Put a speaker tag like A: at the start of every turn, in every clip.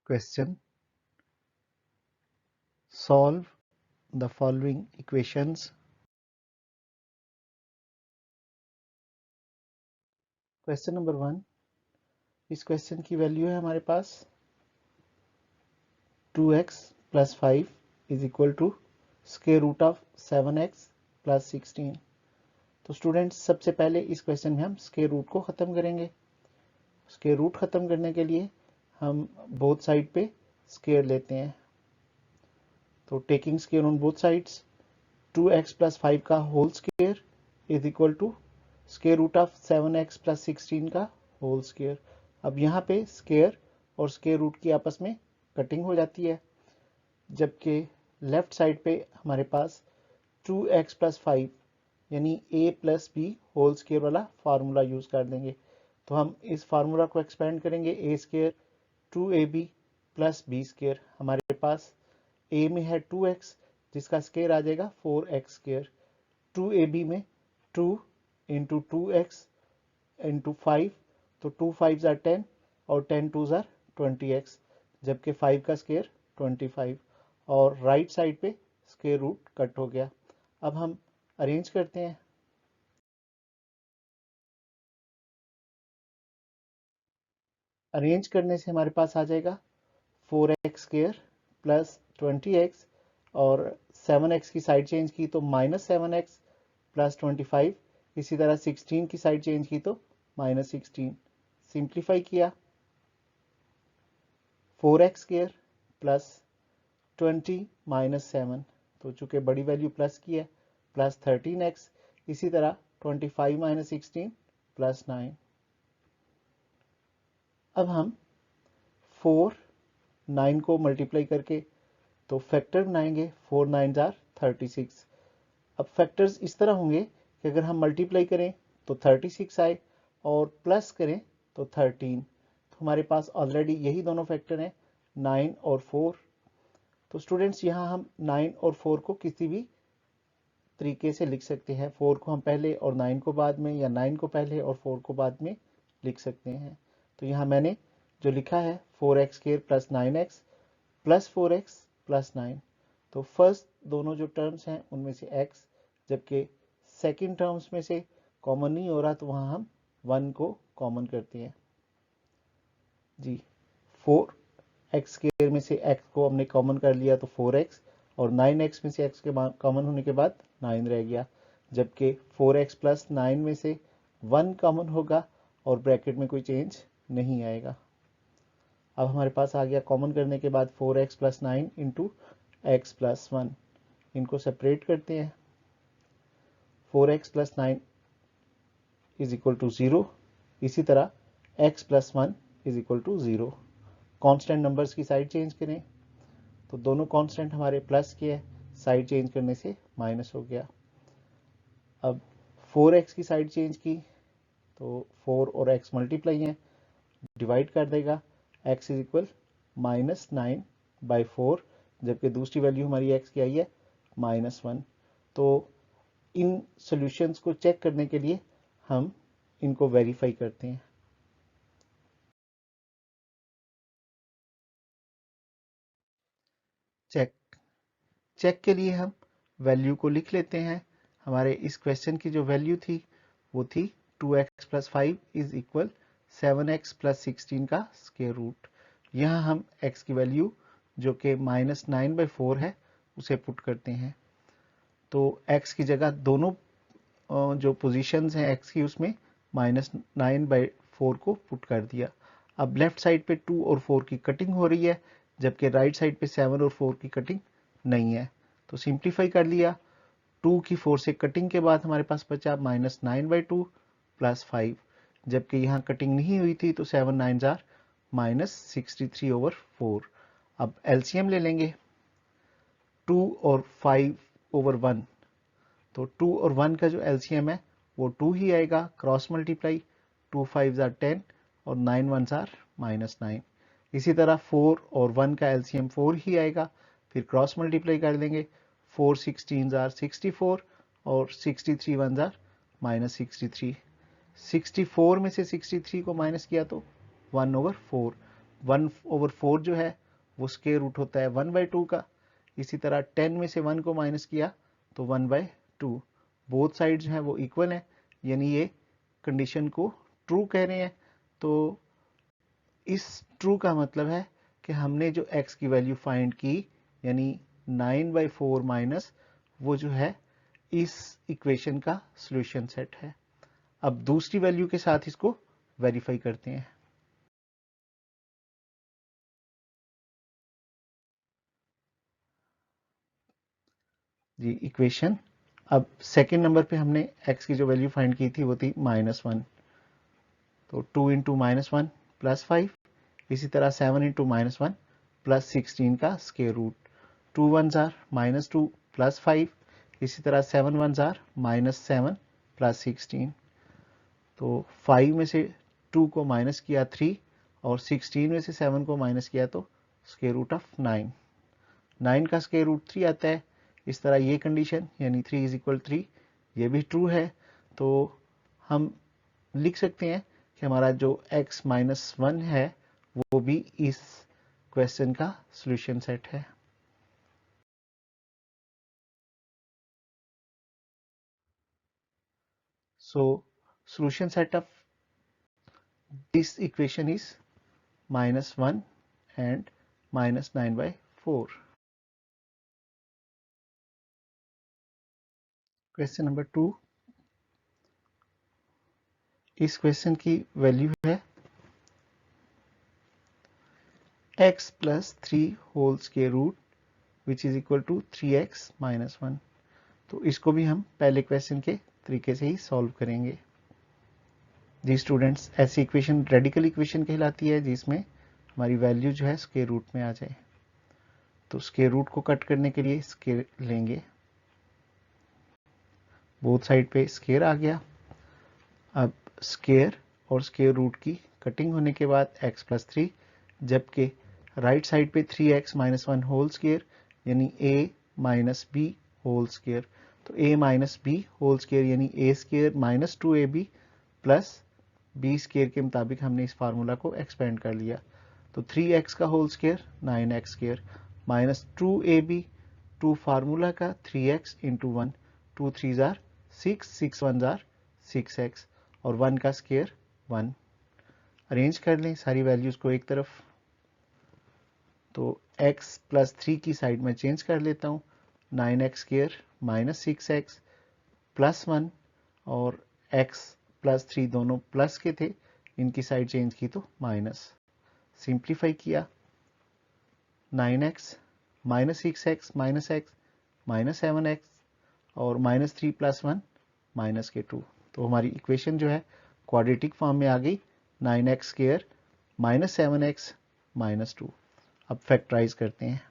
A: Question: solve the following equations. Question number 1, इस question की value है हमारे पास 2x + 5 is equal to square root of 7x + 16। तो स्टूडेंट्स, सबसे पहले इस क्वेश्चन में हम स्क्वायर रूट को ख़त्म करेंगे। स्क्वायर रूट ख़त्म करने के लिए हम बोथ साइड पे स्क्वायर लेते हैं। तो taking square on both sides, 2x + 5 का whole square is equal to square root of 7x + 16 का होल स्क्वायर। अब यहाँ पे स्क्वायर और स्क्वायर रूट की आपस में कटिंग हो जाती है, जबकि लेफ्ट साइड पे हमारे पास 2x + 5 यानी a + b होल स्क्वायर वाला फार्मूला यूज कर देंगे। तो हम इस फार्मूला को एक्सपेंड करेंगे, a² 2ab + b²। हमारे पास a में है 2x जिसका स्क्वायर आ जाएगा 4x²। 2ab में 2 × 2x × 5, तो 2 5s are 10 और 10 2s are 20x, जबकि 5 का स्क्वायर 25 और राइट साइड पे स्क्वायर रूट कट हो गया। अब हम अरेंज करते हैं। अरेंज करने से हमारे पास आ जाएगा 4x² + 20x और 7x की साइड चेंज की तो -7x + 25। इसी तरह 16 की साइड चेंज की तो -16। सिंप्लीफाई किया, 4x² + 20 - 7, तो चूंकि बड़ी वैल्यू प्लस की है, + 13x। इसी तरह 25 - 16 + 9। अब हम 4 9 को मल्टीप्लाई करके तो फैक्टर बनाएंगे। 4 9s are 36। अब फैक्टर्स इस तरह होंगे कि अगर हम मल्टीप्लाई करें तो 36 आए और प्लस करें तो 13। तो हमारे पास ऑलरेडी यही दोनों फैक्टर हैं, 9 और 4। तो स्टूडेंट्स, यहाँ हम 9 और 4 को किसी भी तरीके से लिख सकते हैं। 4 को हम पहले और 9 को बाद में, या 9 को पहले और 4 को बाद में लिख सकते हैं। तो यहाँ मैंने जो लिखा है 4x² + 9x + 4x + 9। तो फर्स्ट दोनों जो टर्म्स हैं उनमें से x, जबकि सेकंड टर्म्स में से कॉमन नहीं हो रहा, तो वहाँ हम 1 को कॉमन करते हैं। जी, 4x² में से x को हमने कॉमन कर लिया तो 4x, और 9x में से x के कॉमन होने के बाद 9 रह गया, जबकि 4x + 9 में से 1 कॉमन होगा और ब्रैकेट में कोई चेंज नहीं आएगा। अब हमारे पास आ गया कॉमन करने के बाद 4x + 9 × x + 1। इनको सेपरेट करते हैं। 4x + 9 = 0। इसी तरह x + 1 = 0। कांस्टेंट नंबर्स की साइड चेंज करें तो दोनों कांस्टेंट हमारे प्लस के हैं, साइड चेंज करने से माइनस हो गया। अब 4x की साइड चेंज की तो 4 और x मल्टीप्लाई हैं, डिवाइड कर देगा। x = -9/4, जबकि दूसरी वैल्यू हमारी x की आई है -1। तो इन सॉल्यूशंस को चेक करने के लिए हम इनको वेरीफाई करते हैं। चेक के लिए हम वैल्यू को लिख लेते हैं। हमारे इस क्वेश्चन की जो वैल्यू थी वो थी 2x + 5 = 7x + 16 का स्क्वायर रूट। यहाँ हम x की वैल्यू जो कि -9/4 है उसे पुट करते हैं। तो x की जगह दोनों जो पोजीशंस हैं x की, उसमें -9/4 को पुट कर दिया। अब लेफ्ट साइड पे 2 और 4 की कटिंग हो रही है, जबकि राइट साइड पे 7 और 4 की कटिंग नहीं है। तो सिंप्लीफाई कर लिया। 2 की 4 से कटिंग के बाद हमारे पास बचा -9/2 + 5, जबकि यहाँ कटिंग नहीं हुई थी, तो 7 9s are -63/4। अब एलसीएम ले लेंगे, 2 और 5/1। तो 2 और 1 का जो एलसीएम है वो 2 ही आएगा। क्रॉस मल्टीप्लाई, 2 5s are 10 और 9 1s are -9। इसी तरह 4 और 1 का एलसीएम 4 ही आएगा। फिर क्रॉस मल्टीप्लाई कर देंगे, 4 16s are 64 और 63 1s are -63। 64 में से 63 को माइनस किया तो 1/4, 1/4 जो है वो स्क्वायर रूट होता है 1/2 का। इसी तरह 10 में से 1 को माइनस किया तो 1/2। बोथ साइड जो है वो इक्वल है, यानी ये कंडीशन को ट्रू कह रहे हैं। तो इस ट्रू का मतलब है कि हमने जो x की वैल्यू फाइंड की यानी 9/4 माइनस, वो जो है इस इक्वेशन का सॉल्यूशन सेट है। अब दूसरी वैल्यू के साथ इसको वेरीफाई करते हैं। जी इक्वेशन, अब सेकेंड नंबर पे हमने x की जो वैल्यू फाइंड की थी वो थी -1, तो 2 इंटू -1 +5, इसी तरह 7 इंटू -1 +16 का स्क्वायर रूट, 2 1 जार -2 +5, इसी तरह 7 1 जार -7 +16। तो 5 में से 2 को माइनस किया 3 और 16 में से 7 को माइनस किया तो स्क्वायर रूट ऑफ 9, 9 का स्क्वायर रूट 3 आता है। इस तरह ये कंडीशन यानी 3 = 3 ये भी ट्रू है। तो हम लिख सकते हैं कि हमारा जो x-1 है वो भी इस क्वेश्चन का सॉल्यूशन सेट है। So solution set of this equation is -1 and -9/4. Question number 2, इस क्वेश्चन की वैल्यू है x + 3 whole square root which is equal to 3x - 1। तो इसको भी हम पहले क्वेश्चन के तरीके से ही सॉल्व करेंगे। जी स्टूडेंट्स, ऐसी इक्वेशन रेडिकल इक्वेशन कहलाती है जिसमें हमारी वैल्यू जो है स्क्वायर रूट में आ जाए। तो स्क्वायर रूट को कट करने के लिए स्क्वायर लेंगे, बोथ साइड पे स्क्वायर आ गया। अब स्क्वायर और स्क्वायर रूट की कटिंग होने के बाद x + 3, जबकि राइट साइड पे 3x - 1 होल स्क्वायर यानी a - b होल स्क्वायर। तो a - b होल स्क्वायर यानी a² - 2ab plus b square के मुताबिक हमने इस फार्मूला को एक्सपेंड कर लिया। तो 3x का whole square 9x² minus 2ab, 2 formula का 3x into 1, 2 3 jar 6, 6 1 jar 6x और 1 का स्क्वायर 1। अरेंज कर लें सारी वैल्यूज को एक तरफ। तो x + 3 की साइड में चेंज कर लेता हूँ, 9x² - 6x + 1 और x + 3 दोनों प्लस के थे, इनकी साइड चेंज की तो माइनस। सिंप्लीफाई किया, 9x - 6x - x -7x और -3 + 1 -2। तो हमारी इक्वेशन जो है क्वाड्रेटिक फॉर्म में आ गई, 9x² - 7x - 2। अब फैक्टराइज करते हैं।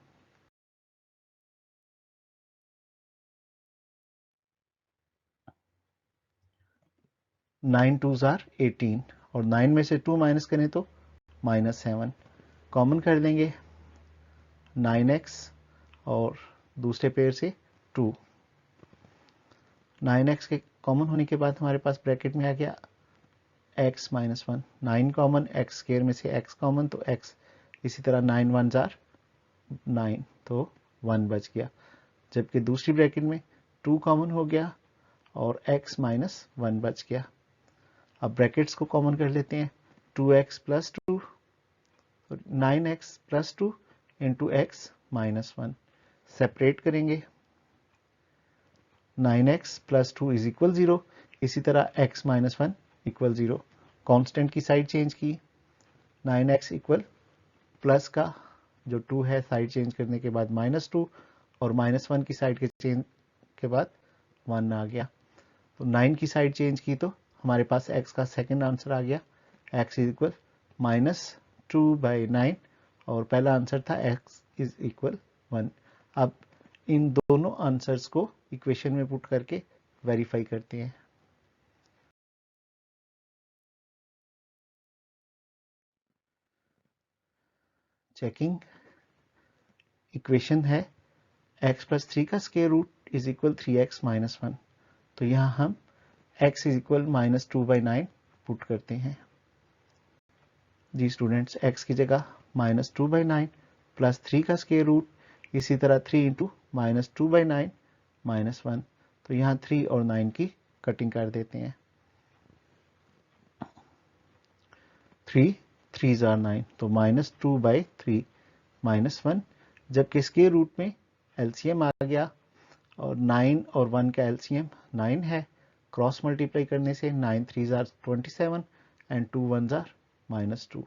A: 9 2 जार 18 और 9 में से 2 माइनस करें तो -7, कॉमन कर देंगे 9x और दूसरे पेयर से 2। 9x के कॉमन होने के बाद हमारे पास ब्रैकेट में आ गया x - 1, 9 कॉमन, x² में से x कॉमन तो x, इसी तरह 9 1 जार 9 तो 1 बच गया, जबकि दूसरी ब्रैकेट में 2 कॉमन हो गया और x - 1 बच गया। अब ब्रैकेट्स को कॉमन कर लेते हैं, 2x + 2 9x + 2 into x - 1 separate करेंगे, 9x + 2 = 0, इसी तरह x - 1 = 0। कांस्टेंट की साइड चेंज की, 9x = प्लस का जो 2 है साइड चेंज करने के बाद -2 और -1 की साइड के चेंज के बाद 1 आ गया। तो 9 की साइड चेंज की तो हमारे पास x का सेकंड आंसर आ गया, x = -2/9 और पहला आंसर था x = 1। अब इन दोनों आंसर्स को इक्वेशन में पुट करके वेरीफाई करते हैं। चेकिंग, इक्वेशन है x + 3 का स्क्वायर रूट = 3x - 1। तो यहाँ हम x = -2/9 पुट करते हैं। जी स्टूडेंट्स, x की जगह -2/9 प्लस 3 का स्क्वायर रूट, इसी तरह 3 इंटू -2/9 -1। तो यहाँ 3 और 9 की कटिंग कर देते हैं। 3 3s are 9, तो -2/3 -1, जबकि स्क्वायर रूट में एलसीएम आ गया और 9 और 1 का एलसीएम 9 है। क्रॉस मल्टीप्लाई करने से 9 3s are 27 and 2 1s are -2।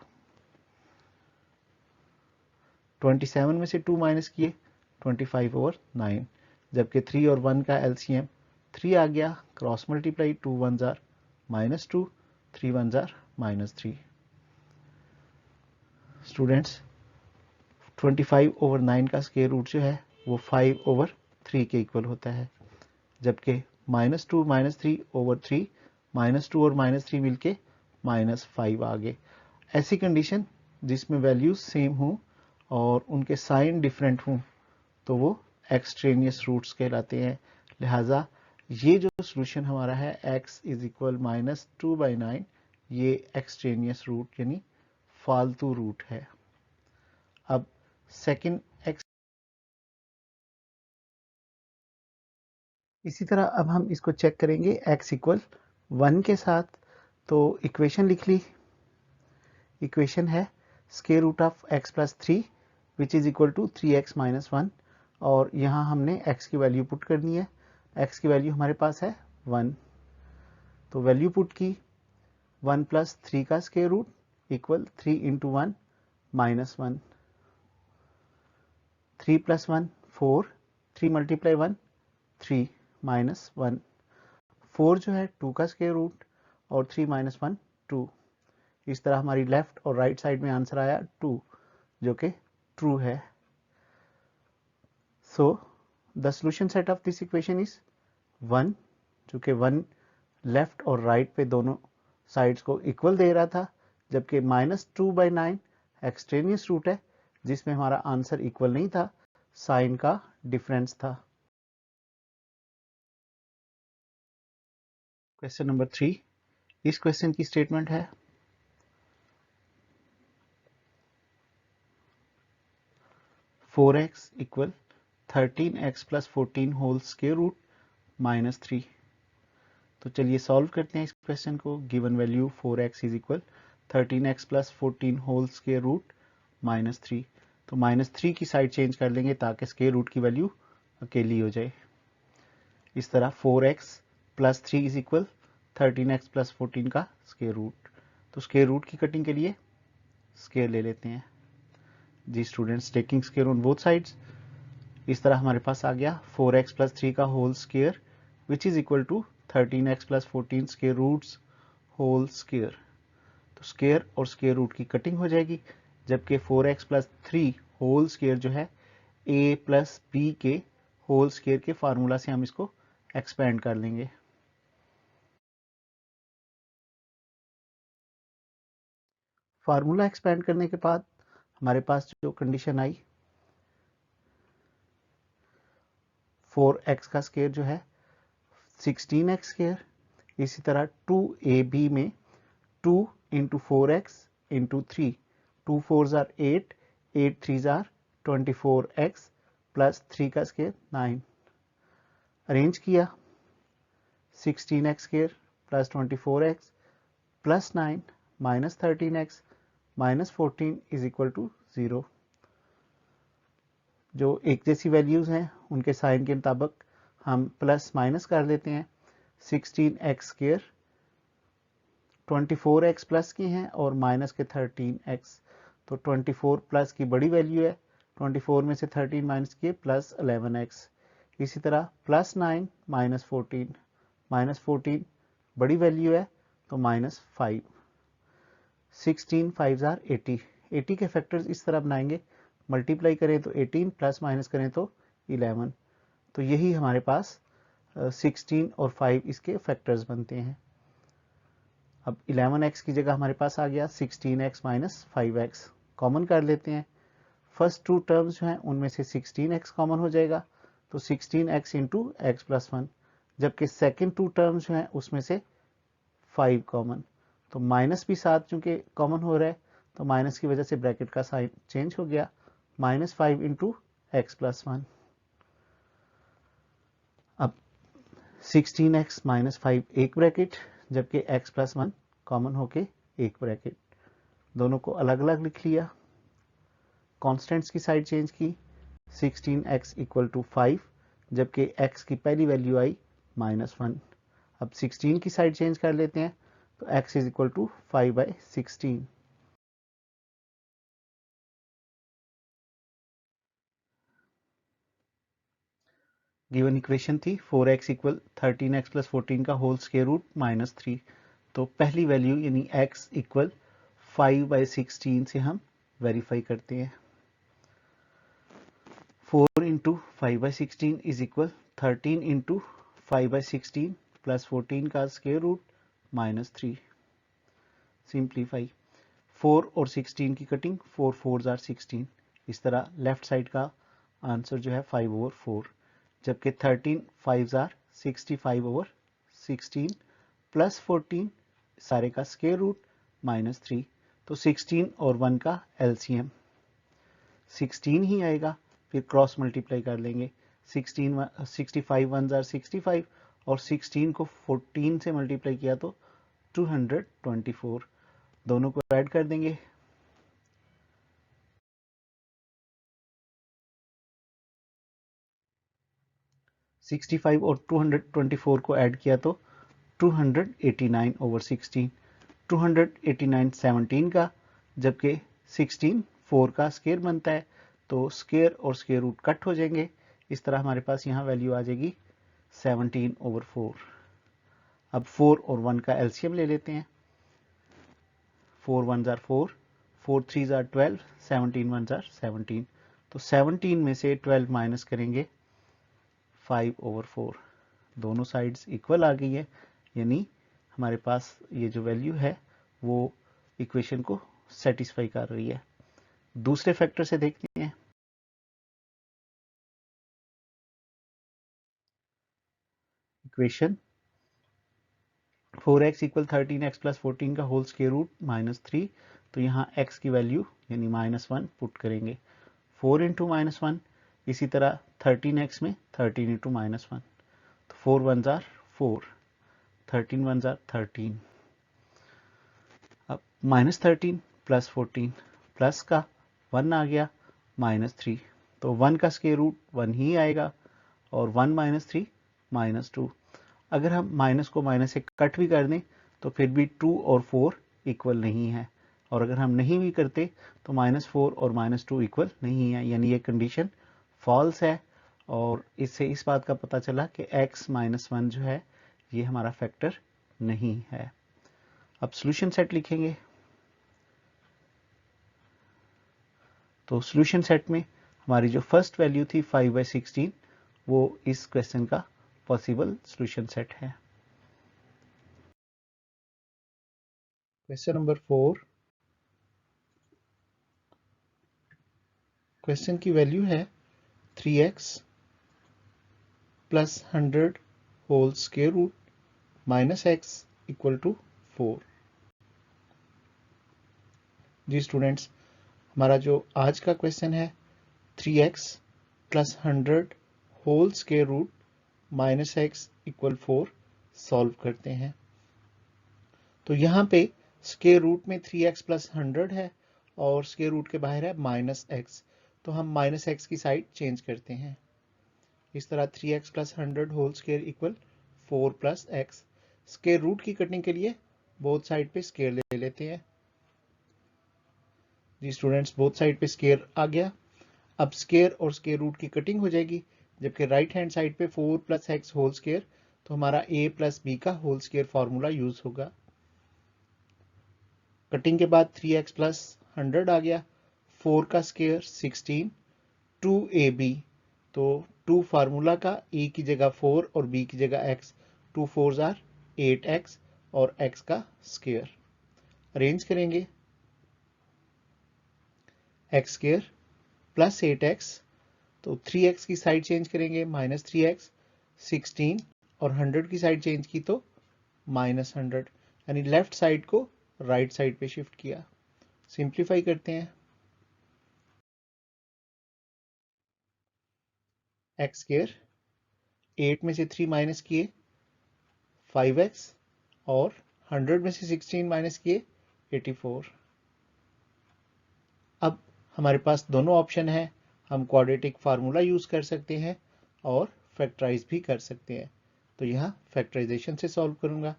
A: 27 में से 2 माइनस किए 25/9, जबकि 3 और 1 का एलसीएम 3 आ गया। Cross multiply 2 1s are -2, 3 1s are -3। Students, 25/9 का स्क्वायर रूट जो है वो 5/3 के इक्वल होता है, जबकि -2 -3/3 -2 और -3 मिलके -5 आ गए। ऐसी कंडीशन जिसमें वैल्यूज सेम हों और उनके साइन डिफरेंट हों तो वो एक्सट्रेनियस रूट्स कहलाते हैं। लिहाजा ये जो सोल्यूशन हमारा है x इज इक्वल -2/9, ये एक्सट्रेनियस रूट यानी फालतू रूट है। अब सेकंड x, इसी तरह अब हम इसको चेक करेंगे x इक्वल 1 के साथ। तो इक्वेशन लिख ली। इक्वेशन है square root of x plus 3 which is equal to 3x minus 1, और यहाँ हमने x की वैल्यू पुट करनी है। x की वैल्यू हमारे पास है 1, तो वैल्यू पुट की 1 प्लस 3 का square root equal 3 into 1 -1, 3 plus 1 4, 3 multiply 1 3 -1, 4 जो है 2 का स्क्वायर रूट और 3 -1 2। इस तरह हमारी लेफ्ट और राइट साइड में आंसर आया 2, जो कि ट्रू है। So the solution set of this equation is 1, जो कि 1 लेफ्ट और राइट पे दोनों साइड्स को इक्वल दे रहा था, जबकि -2/9 एक्सट्रेनियस रूट है जिसमें हमारा आंसर इक्वल नहीं था, साइन का डिफरेंस था। क्वेश्चन नंबर 3, इस क्वेश्चन की स्टेटमेंट है 4x equal 13x plus 14 whole square root -3। तो चलिए सॉल्व करते हैं इस क्वेश्चन को। Given value 4x is equal 13x plus 14 whole square root -3। तो -3 की साइड चेंज कर लेंगे ताकि स्क्वायर रूट की वैल्यू अकेली हो जाए। इस तरह 4x plus 3 is equal 13x plus 14 का स्क्वायर रूट। तो स्क्वायर रूट की कटिंग के लिए स्क्वायर ले लेते हैं। जी students, taking square on both sides. इस तरह हमारे पास आ गया 4x प्लस 3 का whole square which is equal to 13x plus 14 square roots whole square. तो स्क्वायर और स्क्वायर रूट की कटिंग हो जाएगी, जबकि 4x प्लस 3 होल स्क्वायर जो है a प्लस b के होल स्क्वायर के फार्मूला से हम इसको एक्सपेंड कर लेंगे। फार्मूला एक्सपेंड करने के बाद हमारे पास जो कंडीशन आई 4x का स्क्वायर जो है 16x स्क्वायर, इसी तरह 2ab में 2 into 4x into 3, 2 4s are 8, 8 3s are 24x plus 3 का स्क्वायर 9। अरेंज किया 16x square plus 24x plus 9 minus 13x minus 14 is equal to 0। जो एक जैसी वैल्यूज हैं उनके साइन के मुताबिक हम प्लस माइनस कर लेते हैं। 16x स्क्वायर 24x प्लस की हैं और माइनस के 13x, तो 24 प्लस की बड़ी वैल्यू है, 24 में से 13 माइनस किए प्लस 11x। इसी तरह प्लस 9 माइनस 14 बड़ी वैल्यू है तो -5। 16 5s are 80, 80 के फैक्टर्स इस तरह बनाएंगे, मल्टीप्लाई करें तो 18 प्लस माइनस करें तो 11। तो यही हमारे पास 16 और 5 इसके फैक्टर्स बनते हैं। अब 11x की जगह हमारे पास आ गया 16x माइनस 5x, कॉमन कर लेते हैं। फर्स्ट टू टर्म्स जो हैं उनमें से 16x कॉमन हो जाएगा, तो 16x इंटू एक्स प्लस 1, जबकि सेकेंड टू टर्म्स जो हैं उसमें से 5 कॉमन, तो माइनस भी साथ चूंकि कॉमन हो रहा है तो माइनस की वजह से ब्रैकेट का साइन चेंज हो गया, -5 इंटू एक्स प्लस 1। अब 16x माइनस 5 एक ब्रैकेट, जबकि x प्लस 1 कॉमन होके एक ब्रैकेट, दोनों को अलग अलग लिख लिया। कॉन्स्टेंट्स की साइड चेंज की, 16x इक्वल टू 5, जबकि x की पहली वैल्यू आई -1। अब 16 की साइड चेंज कर लेते हैं, तो x is equal to 5/16। Given equation थी 4x इक्वल 13x प्लस 14 का होल स्क्वायर रूट -3। तो पहली वैल्यू यानी x इक्वल 5/16 से हम वेरीफाई करते हैं। 4 into 5/16 is equal 13 into 5/16 plus 14 का स्क्वायर रूट -3। सिंप्लीफाई, 4 और 16 की कटिंग, 4 4s आर 16। इस तरह लेफ्ट साइड का आंसर जो है 5/4, जबकि 13 5s आर 65/16 प्लस 14 सारे का स्क्वायर रूट -3। तो 16 और 1 का एलसीएम 16 ही आएगा, फिर क्रॉस मल्टीप्लाई कर लेंगे। 65 1s आर 65 और 16 को 14 से मल्टीप्लाई किया तो 224, दोनों को ऐड कर देंगे। सिक्सटी फाइव और 224 को ऐड किया तो 289/16। 289 17 का, जबकि 16 4 का स्क्वायर बनता है, तो स्क्वायर और स्क्वायर रूट कट हो जाएंगे। इस तरह हमारे पास यहाँ वैल्यू आ जाएगी 17/4। अब 4 और 1 का एलसीएम ले लेते हैं। 4 1s are 4, 4 3s are 12, 17 1s are 17। तो 17 में से 12 माइनस करेंगे 5/4, दोनों साइड्स इक्वल आ गई है, यानी हमारे पास ये जो वैल्यू है वो इक्वेशन को सेटिस्फाई कर रही है। दूसरे फैक्टर से देखते हैं। Equation 4x equal 13x plus 14 का होल स्क्वायर रूट -3। तो यहाँ x की वैल्यू यानी -1 पुट करेंगे। 4 इंटू -1, इसी तरह 13x में 13 इंटू -1, तो 4 1s आर 4, 13 1s आर 13। अब -13 प्लस 14 प्लस का 1 आ गया -3, तो 1 का स्क्वायर रूट 1 ही आएगा, और 1 - 3 -2। अगर हम माइनस को माइनस से कट भी कर दें तो फिर भी 2 और 4 इक्वल नहीं है, और अगर हम नहीं भी करते तो -4 और -2 इक्वल नहीं है, यानी ये कंडीशन फॉल्स है। और इससे इस बात का पता चला कि x - 1 जो है ये हमारा फैक्टर नहीं है। अब सॉल्यूशन सेट लिखेंगे। तो सॉल्यूशन सेट में हमारी जो फर्स्ट वैल्यू थी 5/16, वो इस क्वेश्चन का पॉसिबल सॉल्यूशन सेट है। क्वेश्चन नंबर 4, क्वेश्चन की वैल्यू है 3x plus 100 whole square root -x equal to 4। जी स्टूडेंट्स, हमारा जो आज का क्वेश्चन है 3x plus 100 whole square root -x equal 4 solve करते हैं। तो यहाँ पे स्क्वायर रूट में 3x प्लस 100 है और स्क्वायर रूट के बाहर है -x, तो हम -x की साइड चेंज करते हैं। इस तरह 3x plus 100 whole square equal 4 plus x। Square root की कटिंग के लिए बोथ साइड पे स्क्वायर ले लेते हैं। जी स्टूडेंट्स, बोथ साइड पे स्क्वायर आ गया। अब स्क्वायर और स्क्वायर रूट की कटिंग हो जाएगी, जबकि राइट हैंड साइड पे 4 प्लस एक्स होल स्क्वायर, तो हमारा a प्लस बी का होल स्क्वायर फॉर्मूला यूज होगा। कटिंग के बाद 3x प्लस 100 आ गया, 4 का स्क्वायर 16, 2ab, तो 2 फार्मूला का, a की जगह 4 और b की जगह x, 2 4s आर 8x और x का स्क्वायर अरेंज करेंगे। x स्क्वायर प्लस 8x, तो 3x की साइड चेंज करेंगे -3x, 16 और 100 की साइड चेंज की तो -100, यानी लेफ्ट साइड को राइट साइड पे शिफ्ट किया। सिंप्लीफाई करते हैं। एक्स स्क्वायर 8 में से 3 माइनस किए 5x और 100 में से 16 माइनस किए 84। अब हमारे पास दोनों ऑप्शन है, हम क्वाड्रेटिक फार्मूला यूज कर सकते हैं और फैक्टराइज भी कर सकते हैं। तो यहाँ फैक्टराइजेशन से सॉल्व करूंगा।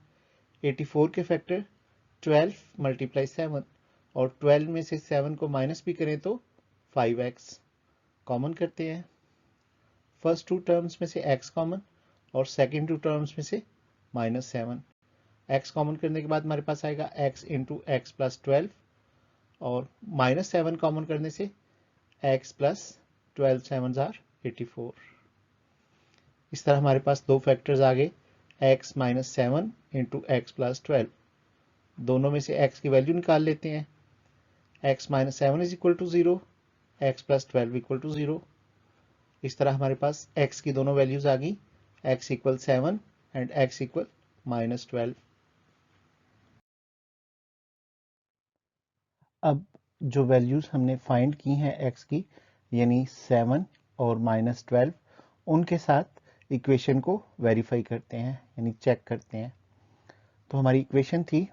A: 84 के फैक्टर 12 मल्टीप्लाई 7 और 12 में से 7 को माइनस भी करें तो 5x कॉमन करते हैं। फर्स्ट टू टर्म्स में से x कॉमन और सेकेंड टू टर्म्स में से -7। x कॉमन करने के बाद हमारे पास आएगा x इंटू एक्स प्लस 12 और -7 कॉमन करने से x प्लस 12 7 जार 84। इस तरह हमारे पास दो फैक्टर्स आ गए, x minus 7 into x plus 12। दोनों में से x की वैल्यू निकाल लेते हैं। x minus 7 is equal to 0, x plus 12 equal to 0। इस तरह हमारे पास x की दोनों वैल्यूज आ गई, x equal 7 and x equal -12। अब जो वैल्यूज हमने फाइंड की हैं x की, यानी 7 और -12, उनके साथ इक्वेशन को वेरीफाई करते हैं, यानी चेक करते हैं। तो हमारी इक्वेशन थी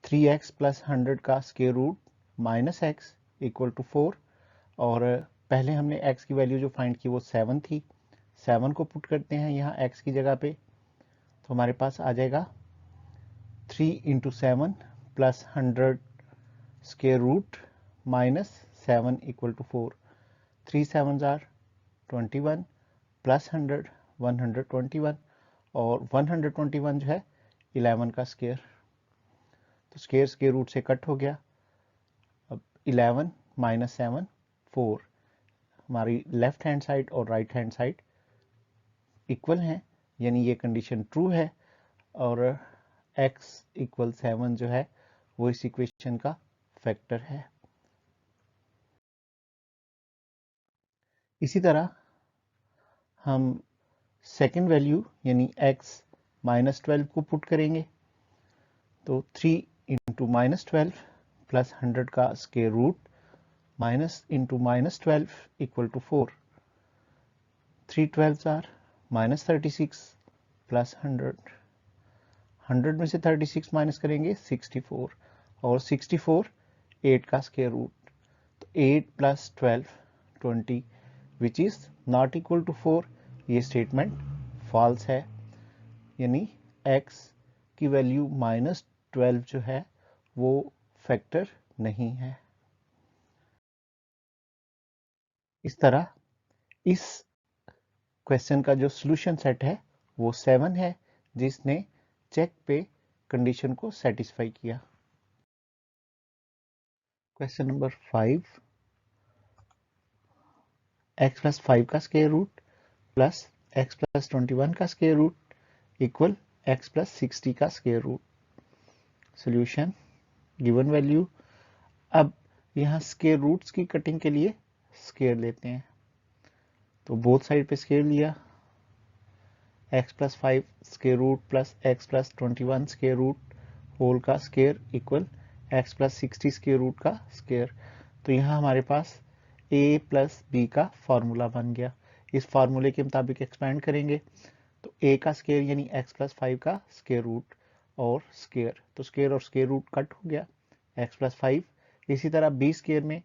A: 3x प्लस 100 का square root minus x equal to 4, और पहले हमने x की वैल्यू जो फाइंड की वो 7 थी। 7 को पुट करते हैं यहाँ x की जगह पे, तो हमारे पास आ जाएगा 3 इंटू 7 plus 100 square root minus 7 equal to 4। 3 7 जार 21 प्लस 100 121 और 121 जो है 11 का स्क्वायर, तो स्क्वायर स्क्वायर रूट से कट हो गया। अब 11 माइनस 7 4, हमारी लेफ्ट हैंड साइड और राइट हैंड साइड इक्वल हैं, यानी ये कंडीशन ट्रू है और x इक्वल 7 जो है वो इस इक्वेशन का फैक्टर है। इसी तरह हम सेकेंड वैल्यू यानी x -12 को पुट करेंगे, तो 3 इंटू -12 प्लस 100 का square root minus into -12 equal to 4। 3 12 are -36 plus 100 में से 36 माइनस करेंगे 64 और 64 8 का स्क्वायर रूट, तो 8 plus 12 20 which is not equal to 4। ये स्टेटमेंट फॉल्स है, यानी x की वैल्यू -12 जो है वो फैक्टर नहीं है। इस तरह इस क्वेश्चन का जो सॉल्यूशन सेट है वो 7 है, जिसने चेक पे कंडीशन को सेटिस्फाई किया। क्वेश्चन नंबर 5, x प्लस 5 का square root plus x plus 21 का square root equal x plus 60 का square root. Solution given value. अब यहाँ स्क्वायर रूट्स की कटिंग के लिए स्क्वायर लेते हैं, तो बोथ साइड पे स्क्वायर लिया, x plus 5 square root plus x plus 21 square root whole का square equal x plus 60 square root का स्क्वायर। तो यहाँ हमारे पास a प्लस b का फॉर्मूला बन गया। इस फार्मूले के मुताबिक एक्सपेंड करेंगे तो a का स्क्वायर यानी x प्लस 5 का स्क्वायर रूट और स्क्वायर, तो स्क्वायर और स्क्वायर रूट कट हो गया x प्लस 5। इसी तरह b स्क्वायर में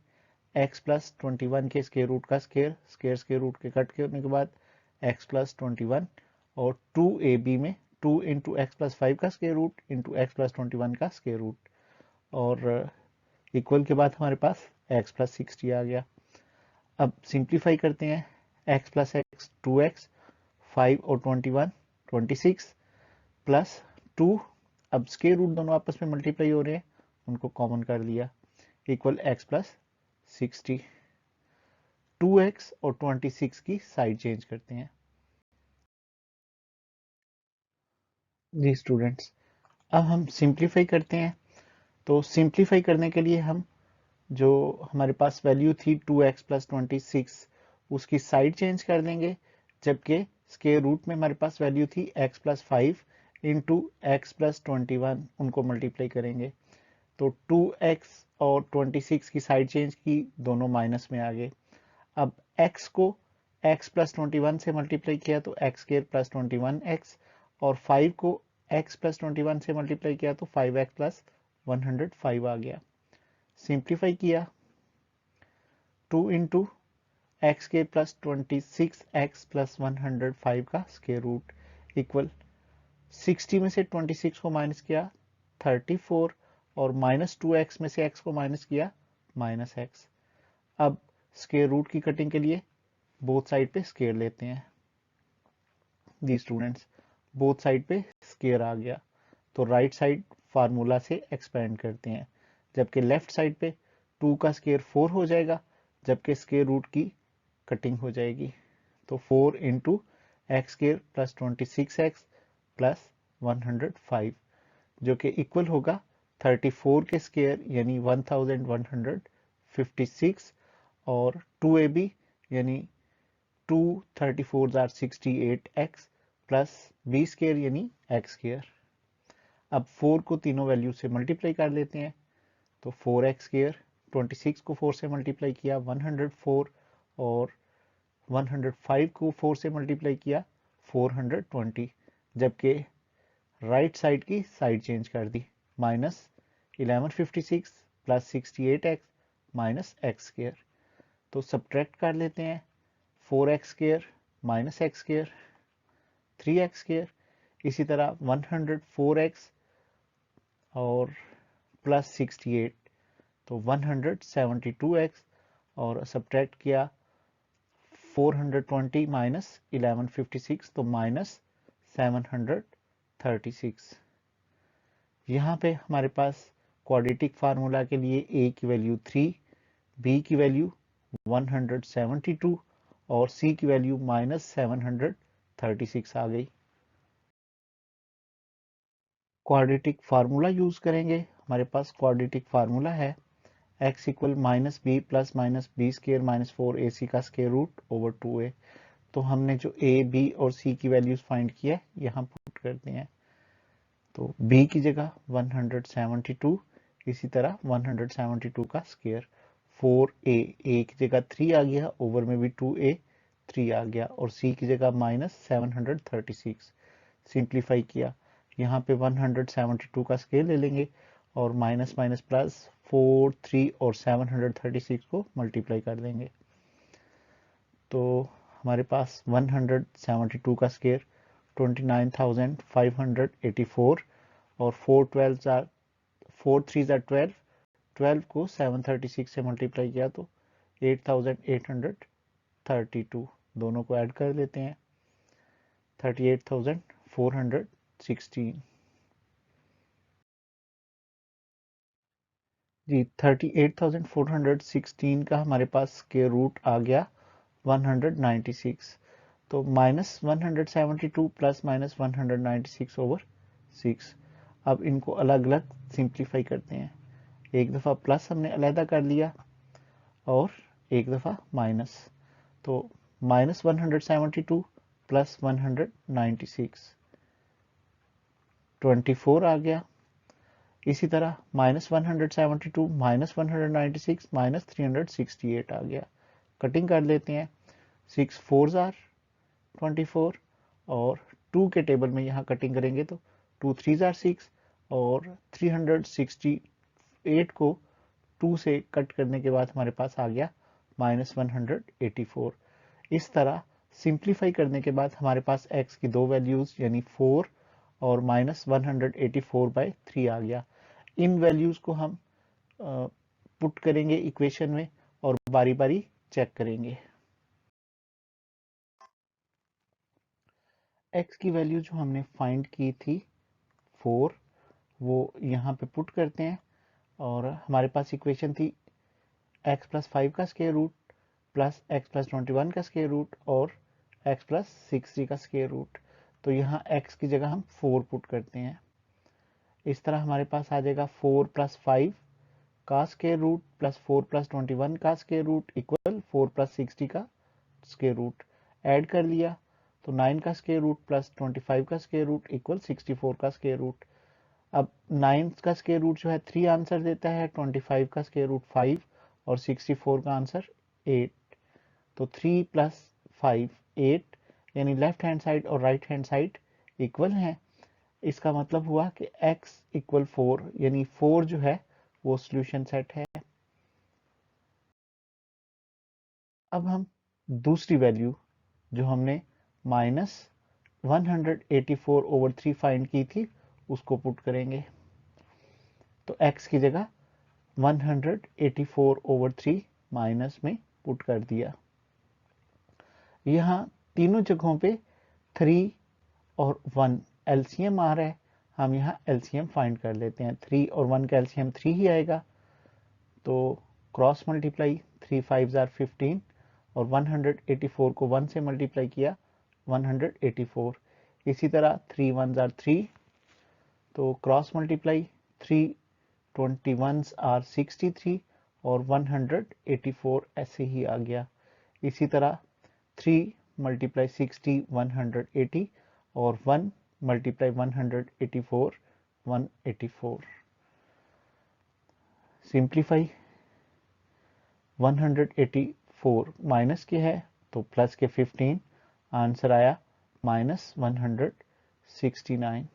A: x प्लस 21 के स्क्वायर रूट का स्क्वायर, स्क्वायर स्क्वायर रूट के कट करने के बाद x प्लस 21 और 2ab में 2 इंटू एक्स प्लस 5 का square root into x plus 21 का स्क्वायर रूट, और इक्वल के बाद हमारे पास x प्लस 60 आ गया। अब सिंप्लीफाई करते हैं, x प्लस एक्स 2x, 5 और 21 26 प्लस 2, अब स्क्वायर रूट दोनों आपस में मल्टीप्लाई हो रहे हैं, उनको कॉमन कर लिया इक्वल x प्लस 60। 2x और 26 की साइड चेंज करते हैं। जी स्टूडेंट्स, अब हम सिंप्लीफाई करते हैं। तो सिंप्लीफाई करने के लिए हम जो हमारे पास वैल्यू थी 2x प्लस 26 उसकी साइड चेंज कर देंगे, जबकि स्क्वायर रूट में हमारे पास वैल्यू थी x plus 5 into x plus 21, उनको मल्टीप्लाई करेंगे। तो 2x और 26 की साइड चेंज की, दोनों माइनस में आ गए। अब x को x प्लस 21 से मल्टीप्लाई किया तो x स्क्वायर प्लस 21x, और 5 को x प्लस 21 से मल्टीप्लाई किया तो 5x प्लस 105 आ गया। सिंप्लीफाई किया, 2 into x square plus 26x plus 105 का स्क्वायर रूट इक्वल 60 में से 26 को माइनस किया 34, और माइनस 2x में से x को माइनस किया माइनस x। अब स्क्वायर रूट की कटिंग के लिए बोथ साइड पे स्क्वायर लेते हैं। जी स्टूडेंट्स, बोथ साइड पे स्क्वायर आ गया तो राइट साइड फार्मूला से एक्सपेंड करते हैं, जबकि लेफ्ट साइड पे 2 का स्क्वायर 4 हो जाएगा, जबकि स्क्वायर रूट की कटिंग हो जाएगी। तो 4 into x square plus 26x plus 105, जो कि इक्वल होगा 34 के स्क्वायर यानी 1156, और 2ab यानी 2 34 are 68x plus b square यानी x स्क्वायर। अब 4 को तीनों वैल्यू से मल्टीप्लाई कर लेते हैं, तो 4x स्क्वायर, 26 को 4 से मल्टीप्लाई किया 104, और 105 को 4 से मल्टीप्लाई किया 420, जबकि राइट साइड की साइड चेंज कर दी, minus 1156 plus 68x minus x square. तो सब्ट्रैक्ट कर लेते हैं, 4x square minus x square 3x square, इसी तरह 104x और प्लस 68 तो 172x, और सब्ट्रैक्ट किया 420 माइनस 1156 तो माइनस 736। यहाँ पे हमारे पास क्वाड्रेटिक फार्मूला के लिए a की वैल्यू 3, b की वैल्यू 172 और c की वैल्यू माइनस 736 आ गई। क्वाड्रेटिक फार्मूला यूज करेंगे, हमारे पास क्वाड्रेटिक फार्मूला है x equal minus b plus minus b square minus 4ac का स्क्वायर रूट ओवर 2a। तो हमने जो a, b और c की वैल्यूज फाइंड किया यहाँ पुट करते हैं, तो b की जगह 172, इसी तरह 172 का स्क्वायर, 4a, a की जगह 3 आ गया, ओवर में भी 2a 3 आ गया, और c की जगह माइनस 736। सिंप्लीफाई किया, यहाँ पे 172 का स्क्वायर ले लेंगे और माइनस माइनस प्लस 4, 3 और 736 को मल्टीप्लाई कर देंगे, तो हमारे पास 172 का स्क्वायर 29,584, और 4 3 12, 12 को 736 से मल्टीप्लाई किया तो 8,832, दोनों को ऐड कर लेते हैं 38,416। जी 38,416 का हमारे पास स्क्वायर रूट आ गया 196, तो माइनस 172 प्लस माइनस 196 ओवर 6। अब इनको अलग अलग सिंप्लीफाई करते हैं, एक दफ़ा प्लस हमने अलहदा कर लिया और एक दफ़ा माइनस, तो माइनस 172 प्लस 196 24 आ गया, इसी तरह माइनस 172 माइनस 196 माइनस 368 आ गया। कटिंग कर लेते हैं, 6 4 आर 24, और 2 के टेबल में यहाँ कटिंग करेंगे तो 2 3 आर 6, और 368 को 2 से कट करने के बाद हमारे पास आ गया माइनस 184। इस तरह सिंप्लीफाई करने के बाद हमारे पास x की दो वैल्यूज यानी 4 और माइनस 184/3 आ गया। इन वैल्यूज को हम पुट करेंगे इक्वेशन में और बारी बारी चेक करेंगे। x की वैल्यू जो हमने फाइंड की थी 4, वो यहाँ पे पुट करते हैं, और हमारे पास इक्वेशन थी x प्लस 5 का square root plus x plus 21 का स्क्वायर रूट और x प्लस 60 का स्क्वायर रूट। तो यहाँ x की जगह हम 4 पुट करते हैं, इस तरह हमारे पास आ जाएगा 4 प्लस 5 का स्क्वायर रूट प्लस 4 प्लस 21 का स्क्वायर रूट इक्वल 4 प्लस 60 का स्क्वायर रूट। ऐड कर लिया तो 9 का स्क्वायर रूट प्लस 25 का स्क्वायर रूट इक्वल 64 का स्क्वायर रूट। अब 9 का स्क्वायर रूट जो है 3 आंसर देता है, 25 का स्क्वायर रूट 5 और 64 का आंसर 8। तो 3 + 5 8, यानी लेफ्ट हैंड साइड और राइट हैंड साइड इक्वल हैं। इसका मतलब हुआ कि x = 4, यानी 4 जो है वो सॉल्यूशन सेट है। अब हम दूसरी वैल्यू जो हमने -184/3 फाइंड की थी उसको पुट करेंगे। तो x की जगह 184/3 माइनस में पुट कर दिया। यहाँ तीनों जगहों पे 3 और 1 एलसीएम आ रहा है, हम यहाँ एलसीएम फाइंड कर लेते हैं। 3 और 1 का एलसीएम 3 ही आएगा, तो क्रॉस मल्टीप्लाई 3 5 = 15 और 184 को 1 से मल्टीप्लाई किया 184। इसी तरह 3 1 = 3, तो क्रॉस मल्टीप्लाई 3 21 = 63 और 184 ऐसे ही आ गया। इसी तरह 3 × 60 180 और 1 × 184 184। सिंप्लीफाई 184 माइनस के है तो प्लस के 15, आंसर आया -169।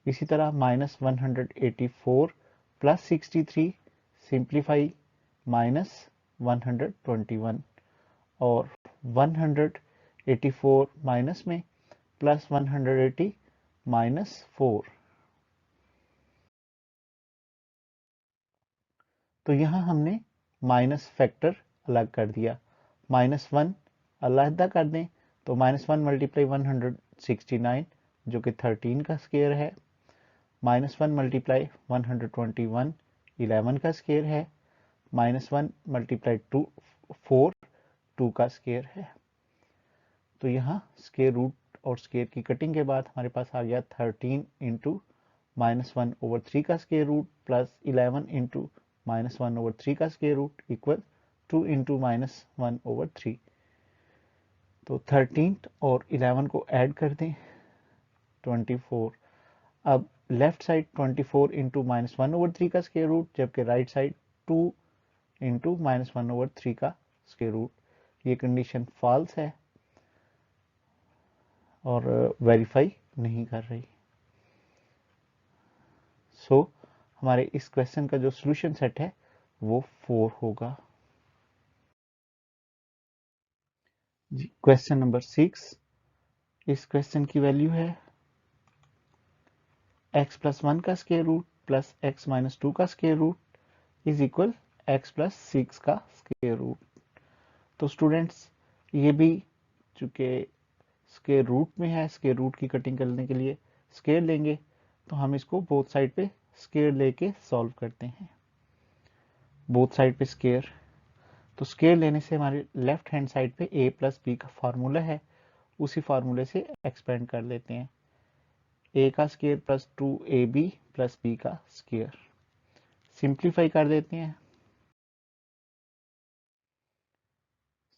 A: इसी तरह -184 + 63, सिंप्लीफाई -121 और 184 माइनस में +180 -4। तो यहाँ हमने माइनस फैक्टर अलग कर दिया, -1 अलग कर दें तो -1 × 169 जो कि 13 का स्क्वायर है, -1 × 121 11 का स्क्वायर है, -1 × 2 4 2 का स्क्वायर है। तो यहाँ स्क्वायर रूट और स्क्वायर की कटिंग के बाद हमारे पास आ गया 13 × -1/3 का स्क्वायर रूट प्लस 11 × -1/3 का स्क्वायर रूट इक्वल 2 × -1/3। तो 13 और 11 को ऐड कर दें 24। अब लेफ्ट साइड 24 × -1/3 का स्क्वायर रूट, जबकि राइट साइड 2 × -1/3 का स्क्वायर रूट। ये कंडीशन फॉल्स है और वेरीफाई नहीं कर रही। सो हमारे इस क्वेश्चन का जो सॉल्यूशन सेट है वो 4 होगा। जी, क्वेश्चन नंबर 6। इस क्वेश्चन की वैल्यू है x + 1 का स्क्वायर रूट प्लस x - 2 का square root is equal x + 6 का स्क्वायर रूट। तो स्टूडेंट्स ये भी चूंकि स्क्वायर रूट में है, स्क्वायर रूट की कटिंग करने के लिए स्क्वायर लेंगे, तो हम इसको बोथ साइड पे स्क्वायर लेके सॉल्व करते हैं। बोथ साइड पे स्क्वायर, तो स्क्वायर लेने से हमारे लेफ्ट हैंड साइड पे a + b का फार्मूला है, उसी फार्मूले से एक्सपेंड कर लेते हैं। a का स्क्वायर प्लस 2ab + b का स्क्वायर। सिंप्लीफाई कर देते हैं।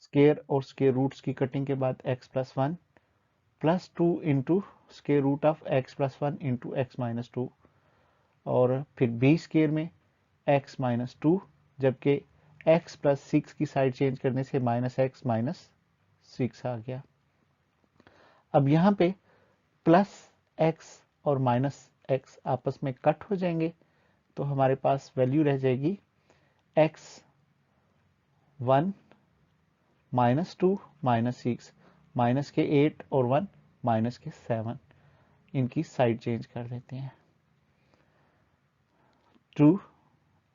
A: स्क्वायर और स्क्वायर रूट्स की कटिंग के बाद x + 1 + 2 × square root of x + 1 × x - 2 और फिर b स्क्वायर में x - 2, जबकि x + 6 की साइड चेंज करने से -x - 6 आ गया। अब यहाँ पे +x और -x आपस में कट हो जाएंगे, तो हमारे पास वैल्यू रह जाएगी x1 -2 -6, माइनस के 8 और 1 माइनस के 7। इनकी साइड चेंज कर देते हैं। 2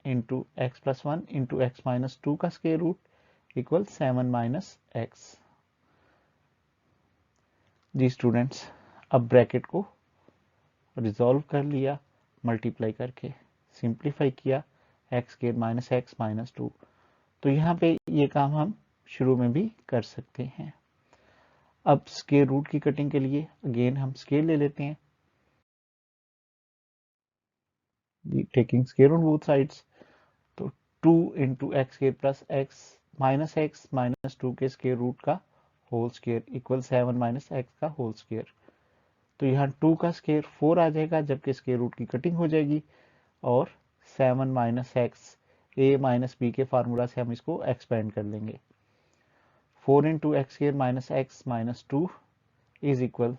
A: × x + 1 × x - 2 का स्क्वायर रूट इक्वल 7 - x। जी स्टूडेंट्स, अब ब्रैकेट को रिजॉल्व कर लिया, मल्टीप्लाई करके सिंप्लीफाई किया, x² - x - 2। तो यहाँ पे ये काम हम शुरू में भी कर सकते हैं। अब स्क्वायर रूट की कटिंग के लिए अगेन हम स्क्वायर ले लेते हैं, taking square on both sides. तो 2 × x² + x - 2 के स्क्वायर रूट का होल स्क्वायर इक्वल 7 - x का होल स्क्वायर। तो यहाँ 2 का स्क्वायर 4 आ जाएगा, जबकि स्क्वायर रूट की कटिंग हो जाएगी और 7 माइनस एक्स ए माइनस बी के फार्मूला से हम इसको एक्सपेंड कर लेंगे। 4 into x square minus x minus 2 is equal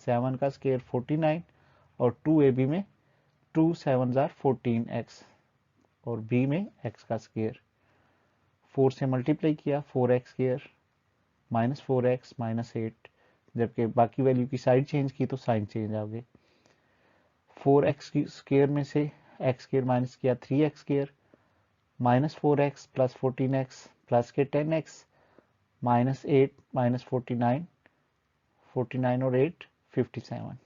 A: 7 का स्क्वायर 49 और 2ab में 2 7 जार 14x और b में x का स्क्वायर 4 से मल्टीप्लाई किया 4x square minus 4x minus 8, जबकि बाकी वैल्यू की साइड चेंज की तो साइन चेंज आ गई। 4x स्क्वायर में से x स्क्वायर माइनस किया 3x square minus 4x plus 14x plus के 10x माइनस 8 माइनस 49 और 8 57।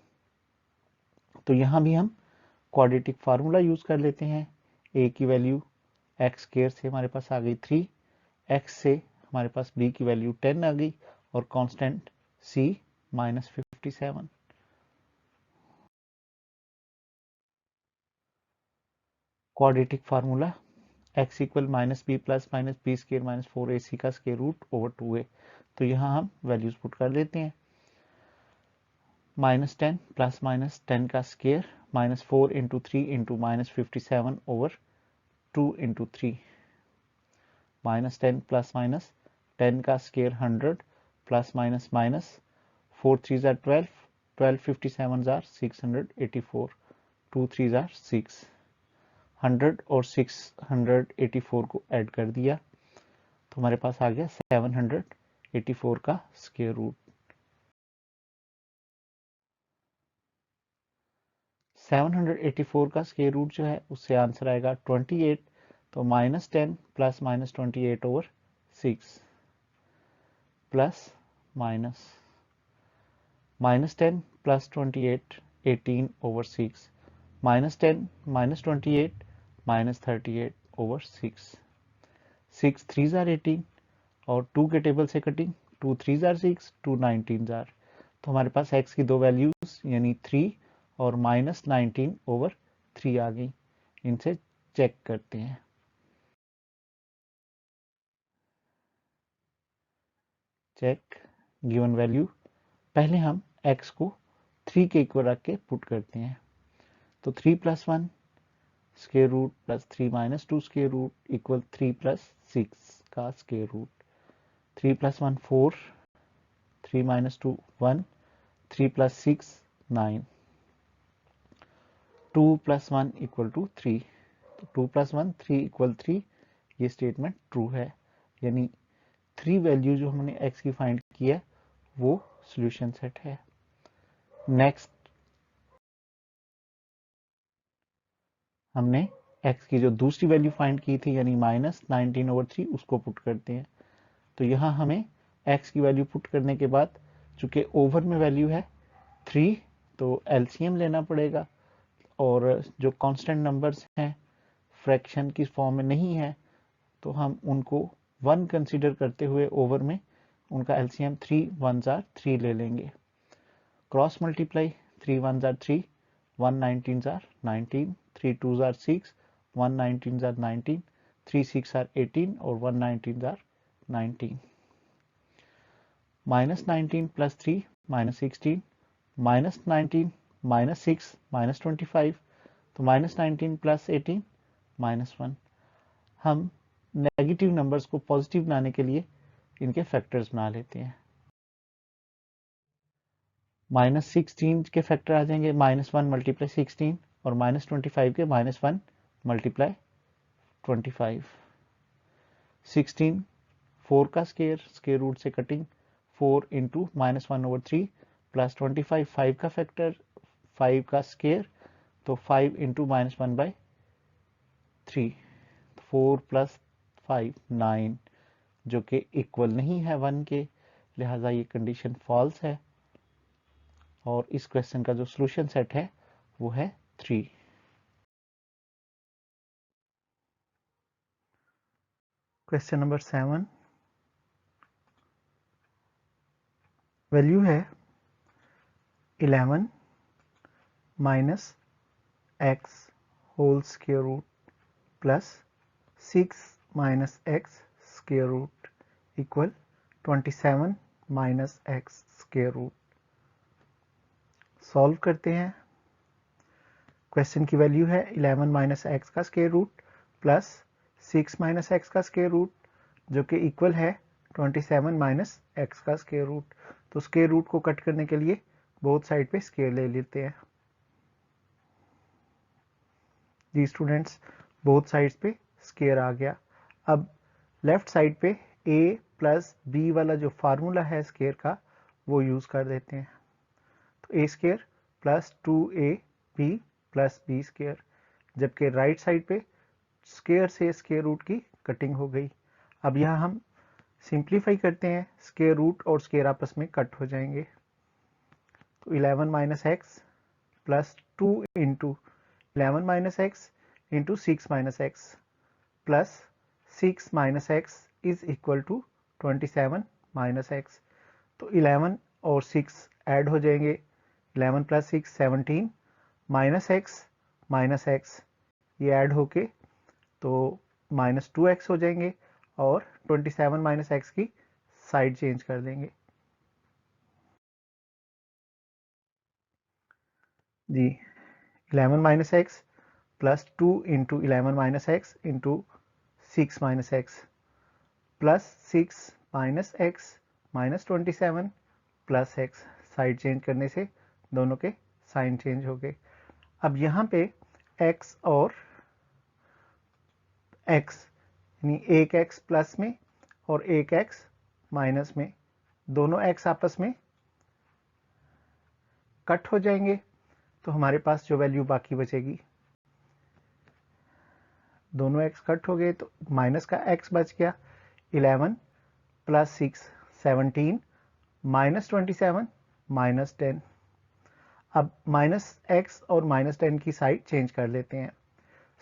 A: तो यहाँ भी हम क्वाड्रेटिक फार्मूला यूज कर लेते हैं। a की वैल्यू x स्क्वायर से हमारे पास आ गई 3, x से हमारे पास b की वैल्यू 10 आ गई और constant c minus 57। Quadratic formula x equal minus b plus minus b square minus 4ac का स्क्वायर रूट ओवर 2a। तो यहाँ हम वैल्यूज पुट कर देते हैं। माइनस 10 प्लस माइनस 10 का square minus 4 into 3 into minus 57 over 2 into 3 minus 10 plus minus 10 का square 100 plus minus minus 4 3 jar 12 12 57 jar 684 2 3 jar 6 100 और 684 को ऐड कर दिया तो हमारे पास आ गया 784 का स्क्वायर रूट। 784 का स्क्वायर रूट जो है उससे आंसर आएगा 28। तो minus 10 plus minus 28 over 6 plus minus minus 10 plus 28 18 over 6 minus 10 minus 28 minus 38 over 6 6 3 jar 18 और 2 के टेबल से कटिंग 2 3 जार 6 2 19 जार। तो हमारे पास x की दो वैल्यूज यानी 3 और माइनस 19 ओवर 3 आ गई। इनसे चेक करते हैं। Check given value. पहले हम x को 3 के इक्वल रख के पुट करते हैं। तो 3 plus 1 square root plus 3 minus 2 square root equal 3 plus 6 का square root. 3 plus 1 4 3 minus 2 1 3 plus 6 9 2 plus 1 equal to 3। तो 2 प्लस 1 3 इक्वल 3 ये स्टेटमेंट ट्रू है, यानी 3 वैल्यू जो हमने x की फाइंड की है वो सॉल्यूशन सेट है। नेक्स्ट हमने x की जो दूसरी वैल्यू फाइंड की थी यानी माइनस 19 ओवर 3 उसको पुट करते हैं। तो यहाँ हमें x की वैल्यू पुट करने के बाद चूंकि ओवर में वैल्यू है 3 तो एलसीएम लेना पड़ेगा और जो कांस्टेंट नंबर्स हैं फ्रैक्शन की फॉर्म में नहीं है तो हम उनको 1 कंसीडर करते हुए ओवर में उनका एलसीएम 3 1 जार 3 ले लेंगे। Cross multiply 3 1 jar 3 1 19 jar 19 3 2 jar 6 1 19 jar 19 3 6 jar 18 और 1 19 jar 19। Minus 19 plus 3 minus 16 minus 19 minus 6 minus 25 तो माइनस 19 प्लस 18 माइनस 1। हम नेगेटिव नंबर्स को पॉजिटिव बनाने के लिए इनके फैक्टर्स बना लेते हैं। माइनस 16 के फैक्टर आ जाएंगे माइनस 1 मल्टीप्लाई 16 और माइनस 25 के माइनस 1 मल्टीप्लाई 25। 16 4 का स्क्वायर रूट से cutting 4 into minus 1 over 3 plus 25 5 का फैक्टर 5 का स्क्वायर तो 5 इंटू माइनस 1 बाई 3 4 प्लस 5 9 जो कि इक्वल नहीं है 1 के, लिहाजा ये कंडीशन फॉल्स है और इस क्वेश्चन का जो सॉल्यूशन सेट है वो है 3। क्वेश्चन नंबर 7 वैल्यू है 11 minus x whole square root plus 6 minus x square root equal 27 minus x square root. Solve करते हैं। क्वेश्चन की वैल्यू है 11 माइनस एक्स का square root plus 6 minus x का स्क्वायर रूट, जो कि इक्वल है 27 माइनस एक्स का स्क्वायर रूट। तो स्क्वायर रूट को कट करने के लिए बोथ साइड पे स्क्वायर ले लेते हैं। जी स्टूडेंट्स, बोथ साइड्स पे स्क्वायर आ गया। अब लेफ्ट साइड पे a प्लस बी वाला जो फार्मूला है स्क्वायर का वो यूज कर देते हैं। तो a square plus 2ab plus b square, जबकि राइट साइड पे स्क्वायर से स्क्वायर रूट की कटिंग हो गई। अब यहाँ हम सिंप्लीफाई करते हैं, स्क्वायर रूट और स्क्वायर आपस में कट हो जाएंगे। तो 11 minus x plus 2 into 11 minus x into 6 minus x plus 6 minus x is equal to 27 minus x. तो 11 और 6 ऐड हो जाएंगे, 11 प्लस 6 17 माइनस एक्स ये ऐड होके तो माइनस 2x हो जाएंगे और 27 माइनस एक्स की साइड चेंज कर देंगे। जी 11 minus x plus 2 into 11 minus x into 6 minus x plus 6 minus x minus 27 plus x, side change करने से दोनों के साइन चेंज हो गए। अब यहाँ पे x और x यानी एक x प्लस में और एक x माइनस में, दोनों x आपस में कट हो जाएंगे। तो हमारे पास जो वैल्यू बाकी बचेगी, दोनों x कट हो गए तो माइनस का x बच गया, 11 प्लस 6 17 माइनस 27 माइनस 10। अब माइनस x और माइनस 10 की साइड चेंज कर लेते हैं।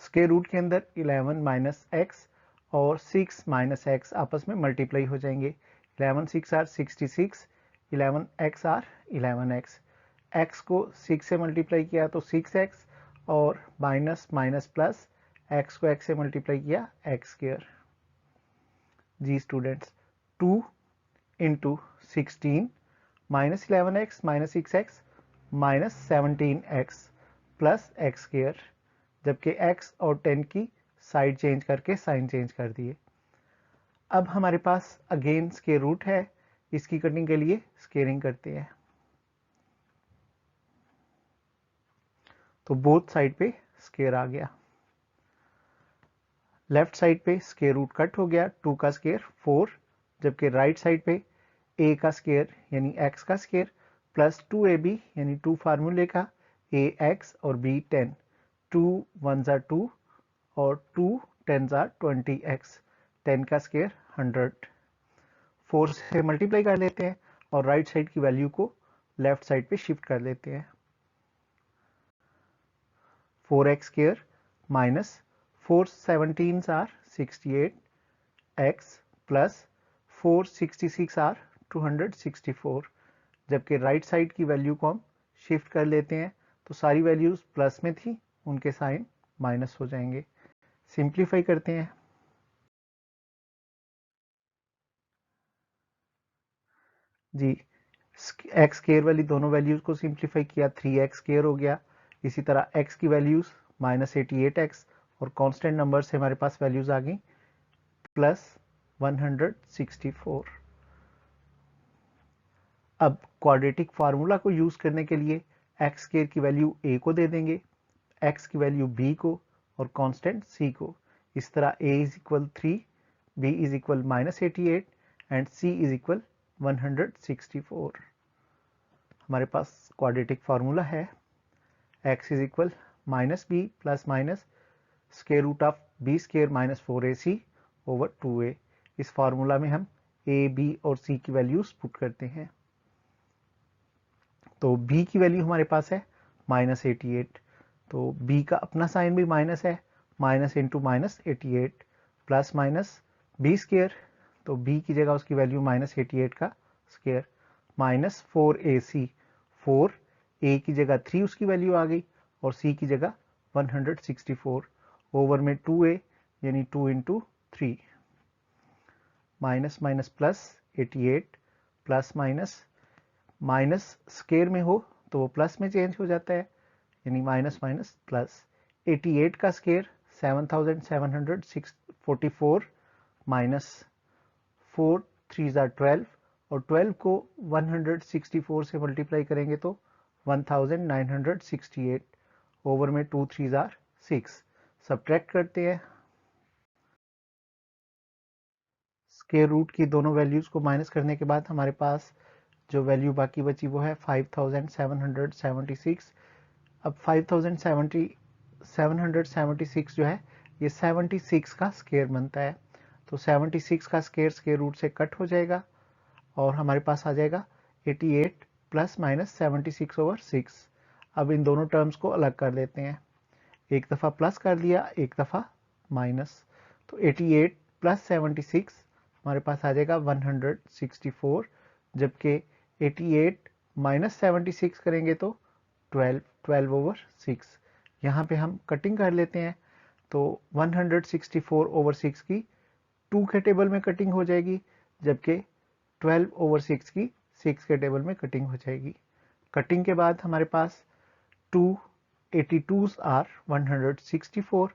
A: स्क्वायर रूट के अंदर 11 माइनस एक्स और 6 माइनस एक्स आपस में मल्टीप्लाई हो जाएंगे। 11 6 are 66, 11 x are 11x। x को 6 से मल्टीप्लाई किया तो 6x और माइनस माइनस प्लस x को x से मल्टीप्लाई किया x स्क्वायर। जी students, 2 into 16 minus 11x minus 6x minus 17x plus x square, जबकि x और 10 की साइड चेंज करके साइन चेंज कर दिए। अब हमारे पास अगेन स्क्वायर रूट है, इसकी कटिंग के लिए स्क्वेयरिंग करते हैं। तो बोथ साइड पे स्क्वायर आ गया। लेफ्ट साइड पे स्क्वायर रूट कट हो गया, 2 का स्क्वायर 4, जबकि राइट साइड पे a का स्क्वायर यानी x का स्क्वायर प्लस 2ab यानी 2 फार्मूले का ax और b 10, 2 1s are 2 और 2 10s are 20x, 10 का स्क्वायर 100। 4 से मल्टीप्लाई कर लेते हैं और राइट साइड की वैल्यू को लेफ्ट साइड पे शिफ्ट कर लेते हैं। 4x square minus 4 17s are 68x plus 4 66 are 264, जबकि राइट साइड की वैल्यू को हम शिफ्ट कर लेते हैं तो सारी वैल्यूज प्लस में थी, उनके साइन माइनस हो जाएंगे। सिंप्लीफाई करते हैं। जी x स्क्वायर वाली दोनों वैल्यूज को सिंप्लीफाई किया, 3x स्क्वायर हो गया। इसी तरह x की वैल्यूज माइनस 88x और कांस्टेंट नंबर से हमारे पास वैल्यूज आ गई प्लस 164। अब क्वाड्रेटिक फार्मूला को यूज करने के लिए x स्क्वायर की वैल्यू a को दे देंगे, x की वैल्यू b को और कांस्टेंट c को। इस तरह a is equal 3, b is equal minus 88 and c is equal 164। हमारे पास क्वाड्रेटिक फार्मूला है x is equal minus b plus minus square root of b square minus 4ac over 2a। इस formula में हम a, b और c की values put करते हैं। तो b की वैल्यू हमारे पास है माइनस 88, तो b का अपना साइन भी माइनस है, minus into minus 88 plus minus b square, तो b की जगह उसकी वैल्यू माइनस 88 का स्क्वायर माइनस 4ac, 4 a की जगह 3 उसकी वैल्यू आ गई और c की जगह 164 ओवर में 2a यानी 2 into 3 minus minus plus 88 plus minus minus square में हो तो वो प्लस में चेंज हो जाता है, यानी माइनस माइनस प्लस। 88 का स्केयर 7744 माइनस 4 3 ज़ा 12, और 12 को 164 से मल्टीप्लाई करेंगे तो 1968 ओवर में 2 3 ज़ा 6। सब्ट्रैक्ट करते हैं, स्क्वायर रूट की दोनों वैल्यूज को माइनस करने के बाद हमारे पास जो वैल्यू बाकी बची वो है 5776। अब 5776 जो है ये 76 का स्क्वायर बनता है, तो 76 का स्क्वायर स्क्वायर रूट से कट हो जाएगा और हमारे पास आ जाएगा 88 प्लस माइनस 76 ओवर 6। अब इन दोनों टर्म्स को अलग कर देते हैं, एक दफ़ा प्लस कर दिया, एक दफ़ा माइनस, तो 88 प्लस 76 हमारे पास आ जाएगा 164, जबकि 88 माइनस 76 करेंगे तो 12 ओवर 6। यहाँ पे हम कटिंग कर लेते हैं, तो 164 ओवर 6 की 2 के टेबल में कटिंग हो जाएगी, जबकि 12 ओवर 6 की 6 के टेबल में कटिंग हो जाएगी। कटिंग के बाद हमारे पास 2 82s आर 164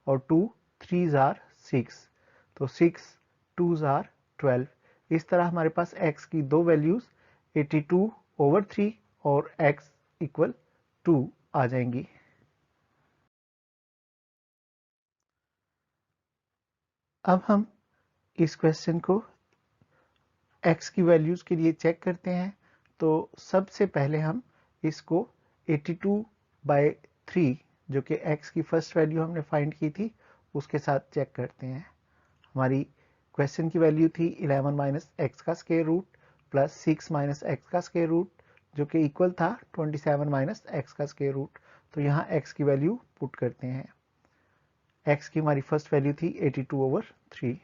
A: और 2 3s आर 6, तो 6 2s आर 12। इस तरह हमारे पास x की दो वैल्यूज 82 ओवर 3 और x इक्वल 2 आ जाएंगी। अब हम इस क्वेश्चन को x की वैल्यूज के लिए चेक करते हैं, तो सबसे पहले हम इसको 82/3 जो कि x की फर्स्ट वैल्यू हमने फाइंड की थी उसके साथ चेक करते हैं। हमारी क्वेश्चन की वैल्यू थी 11 माइनस एक्स का square root plus 6 minus x का स्क्वायर रूट, जो कि इक्वल था 27 माइनस एक्स का स्क्वायर रूट। तो यहाँ x की वैल्यू पुट करते हैं। x की हमारी फर्स्ट वैल्यू थी 82 ओवर 3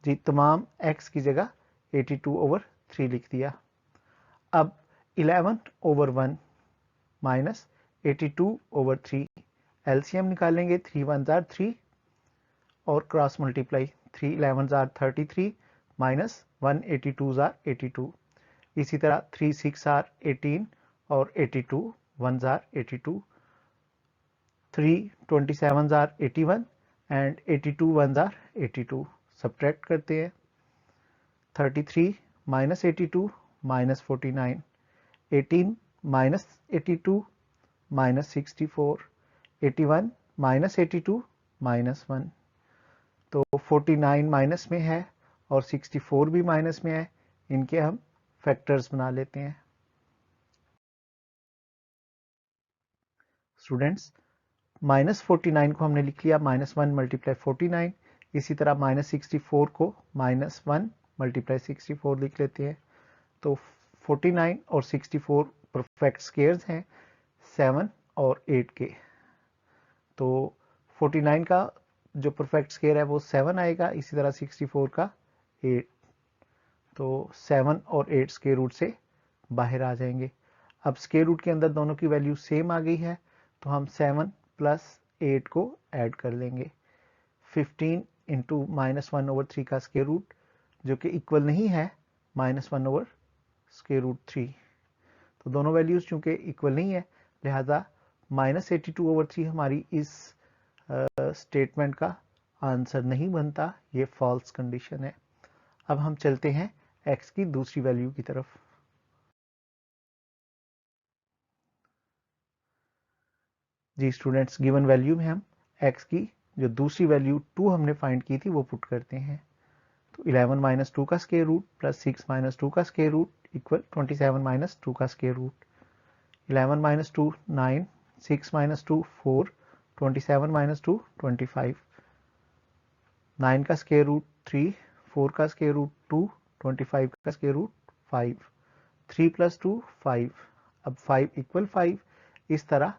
A: जी, तमाम x की जगह 82 ओवर 3 लिख दिया। अब 11 ओवर 1 माइनस 82 ओवर 3 एलसीएम निकालेंगे, 3 1 जार 3 और cross multiply, 3 11 jar 33 minus 1 82 jar 82। इसी तरह 3 6 आर 18 और 82 1 jar 82, 3 27 jar 81 and 82 1 jar 82। Subtract करते हैं, 33 minus 82 minus 49, 18 minus 82 minus 64, 81 minus 82 minus 1। तो 49 माइनस में है और 64 भी माइनस में है, इनके हम फैक्टर्स बना लेते हैं। स्टूडेंट्स, माइनस 49 को हमने लिख लिया माइनस 1 मल्टीप्लाई 49, इसी तरह माइनस 64 को माइनस 1 मल्टीप्लाई 64 लिख लेते हैं। तो 49 और 64 परफेक्ट स्क्वायर्स हैं 7 और 8 के। तो 49 का जो परफेक्ट स्क्वायर है वो 7 आएगा, इसी तरह 64 का 8। तो 7 और 8 स्क्वायर रूट से बाहर आ जाएंगे। अब स्क्वायर रूट के अंदर दोनों की वैल्यू सेम आ गई है, तो हम 7 प्लस 8 को ऐड कर लेंगे। 15 इंटू माइनस 1 ओवर 3 का स्क्वायर रूट, जो कि इक्वल नहीं है माइनस 1 ओवर स्क्वायर रूट 3। तो दोनों वैल्यूज चूंकि इक्वल नहीं है, लिहाजा माइनस 82 ओवर 3 हमारी इस स्टेटमेंट का आंसर नहीं बनता, ये फॉल्स कंडीशन है। अब हम चलते हैं x की दूसरी वैल्यू की तरफ। जी स्टूडेंट्स, गिवन वैल्यू में हम x की जो दूसरी वैल्यू 2 हमने फाइंड की थी वो पुट करते हैं। तो 11 माइनस 2 का स्क्वायर रूट प्लस 6 माइनस 2 का स्क्वायर रूट इक्वल 27 माइनस 2 का square root. 11 minus 2 9, 6 minus 2 4, 27 minus 2 25, 9 का स्क्वायर रूट 3, 4 का स्क्वायर रूट 2, 25 का स्क्वायर रूट 5, 3 प्लस 2 5। अब 5 इक्वल 5। इस तरह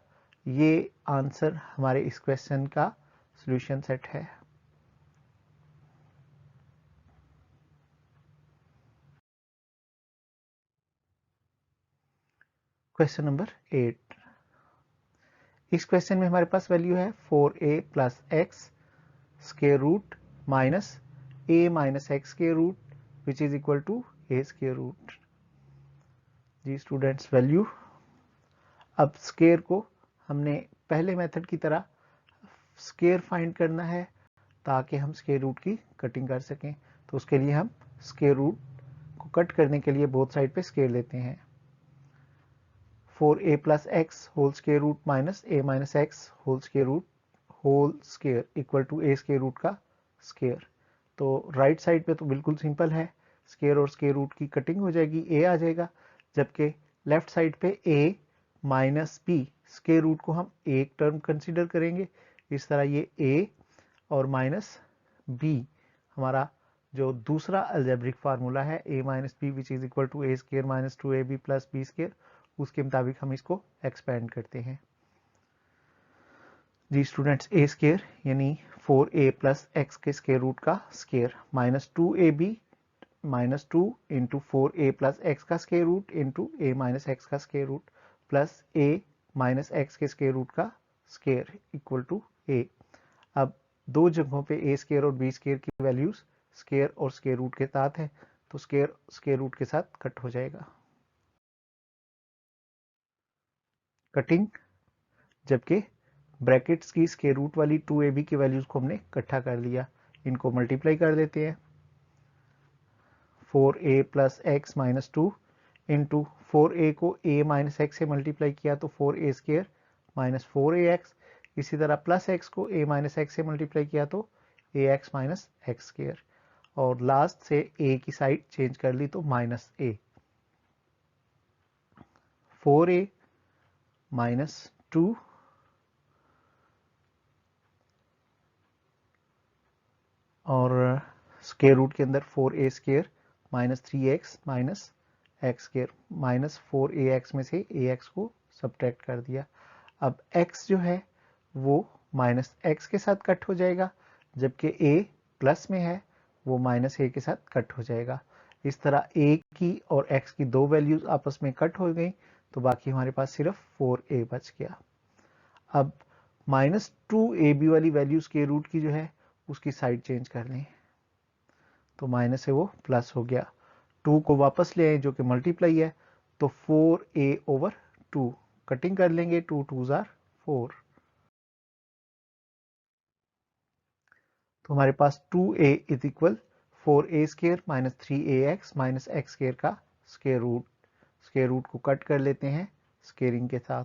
A: ये आंसर हमारे इस क्वेश्चन का सॉल्यूशन सेट है। Question number 8। इस क्वेश्चन में हमारे पास वैल्यू है 4a plus x square root minus a minus x square root which is equal to a square root. जी स्टूडेंट्स, वैल्यू अब स्केयर को हमने पहले मेथड की तरह स्केयर फाइंड करना है ताकि हम स्केयर रूट की कटिंग कर सकें। तो उसके लिए हम स्केयर रूट को कट करने के लिए बोथ साइड पे स्केयर लेते हैं। 4a plus x whole square root minus a minus x whole square equal to a square root का स्केयर। तो राइट साइड पे तो बिल्कुल सिंपल है, स्केयर और स्केयर रूट की कटिंग हो जाएगी, a आ जाएगा, जबकि लेफ्ट साइड पे a minus b square root को हम एक टर्म कंसिडर करेंगे। इस तरह ये a और माइनस b हमारा जो दूसरा अलजेब्रिक फार्मूला है a minus b which is equal to a square minus 2ab plus b square, उसके मुताबिक हम इसको एक्सपेंड करते हैं। जी स्टूडेंट्स, a स्केयर यानी 4a प्लस एक्स के स्केयर रूट का square minus 2ab minus 2 into 4a plus x का square root into a minus x का square root plus a minus x के स्केयर रूट का स्केयर इक्वल टू a। अब दो जगहों पे a स्केयर और b स्केयर की वैल्यूज स्केयर और स्केयर रूट के साथ है, तो स्केयर रूट के साथ कट हो जाएगा। कटिंग, जबकि ब्रैकेट्स की स्केयर रूट वाली 2ab की वैल्यूज को हमने इकट्ठा कर लिया, इनको मल्टीप्लाई कर देते हैं। 4a plus x minus 2 into 4a को a माइनस एक्स से मल्टीप्लाई किया तो 4a स्केयर माइनस 4ax, इसी तरह प्लस एक्स को a माइनस एक्स से मल्टीप्लाई किया तो ax माइनस एक्स स्केयर, और लास्ट से a की साइड चेंज कर ली तो माइनस a। 4a माइनस 2 और स्केयर रूट के अंदर 4a square minus 3x minus x square, minus 4ax में से ax को सब्ट्रैक्ट कर दिया। अब x जो है वो माइनस एक्स के साथ कट हो जाएगा, जबकि a प्लस में है वो माइनस a के साथ कट हो जाएगा। इस तरह a की और x की दो वैल्यूज आपस में कट हो गई, तो बाकी हमारे पास सिर्फ 4a बच गया। अब माइनस 2ab वाली वैल्यू स्केयर रूट की जो है उसकी साइड चेंज कर लें, तो माइनस से वो प्लस हो गया। 2 को वापस ले आए जो कि मल्टीप्लाई है, तो 4a ओवर 2 कटिंग कर लेंगे, 2 2s आर 4, तो हमारे पास 2a is equal 4a square minus 3ax minus x square का स्केयर रूट को कट कर लेते हैं स्केयरिंग के साथ।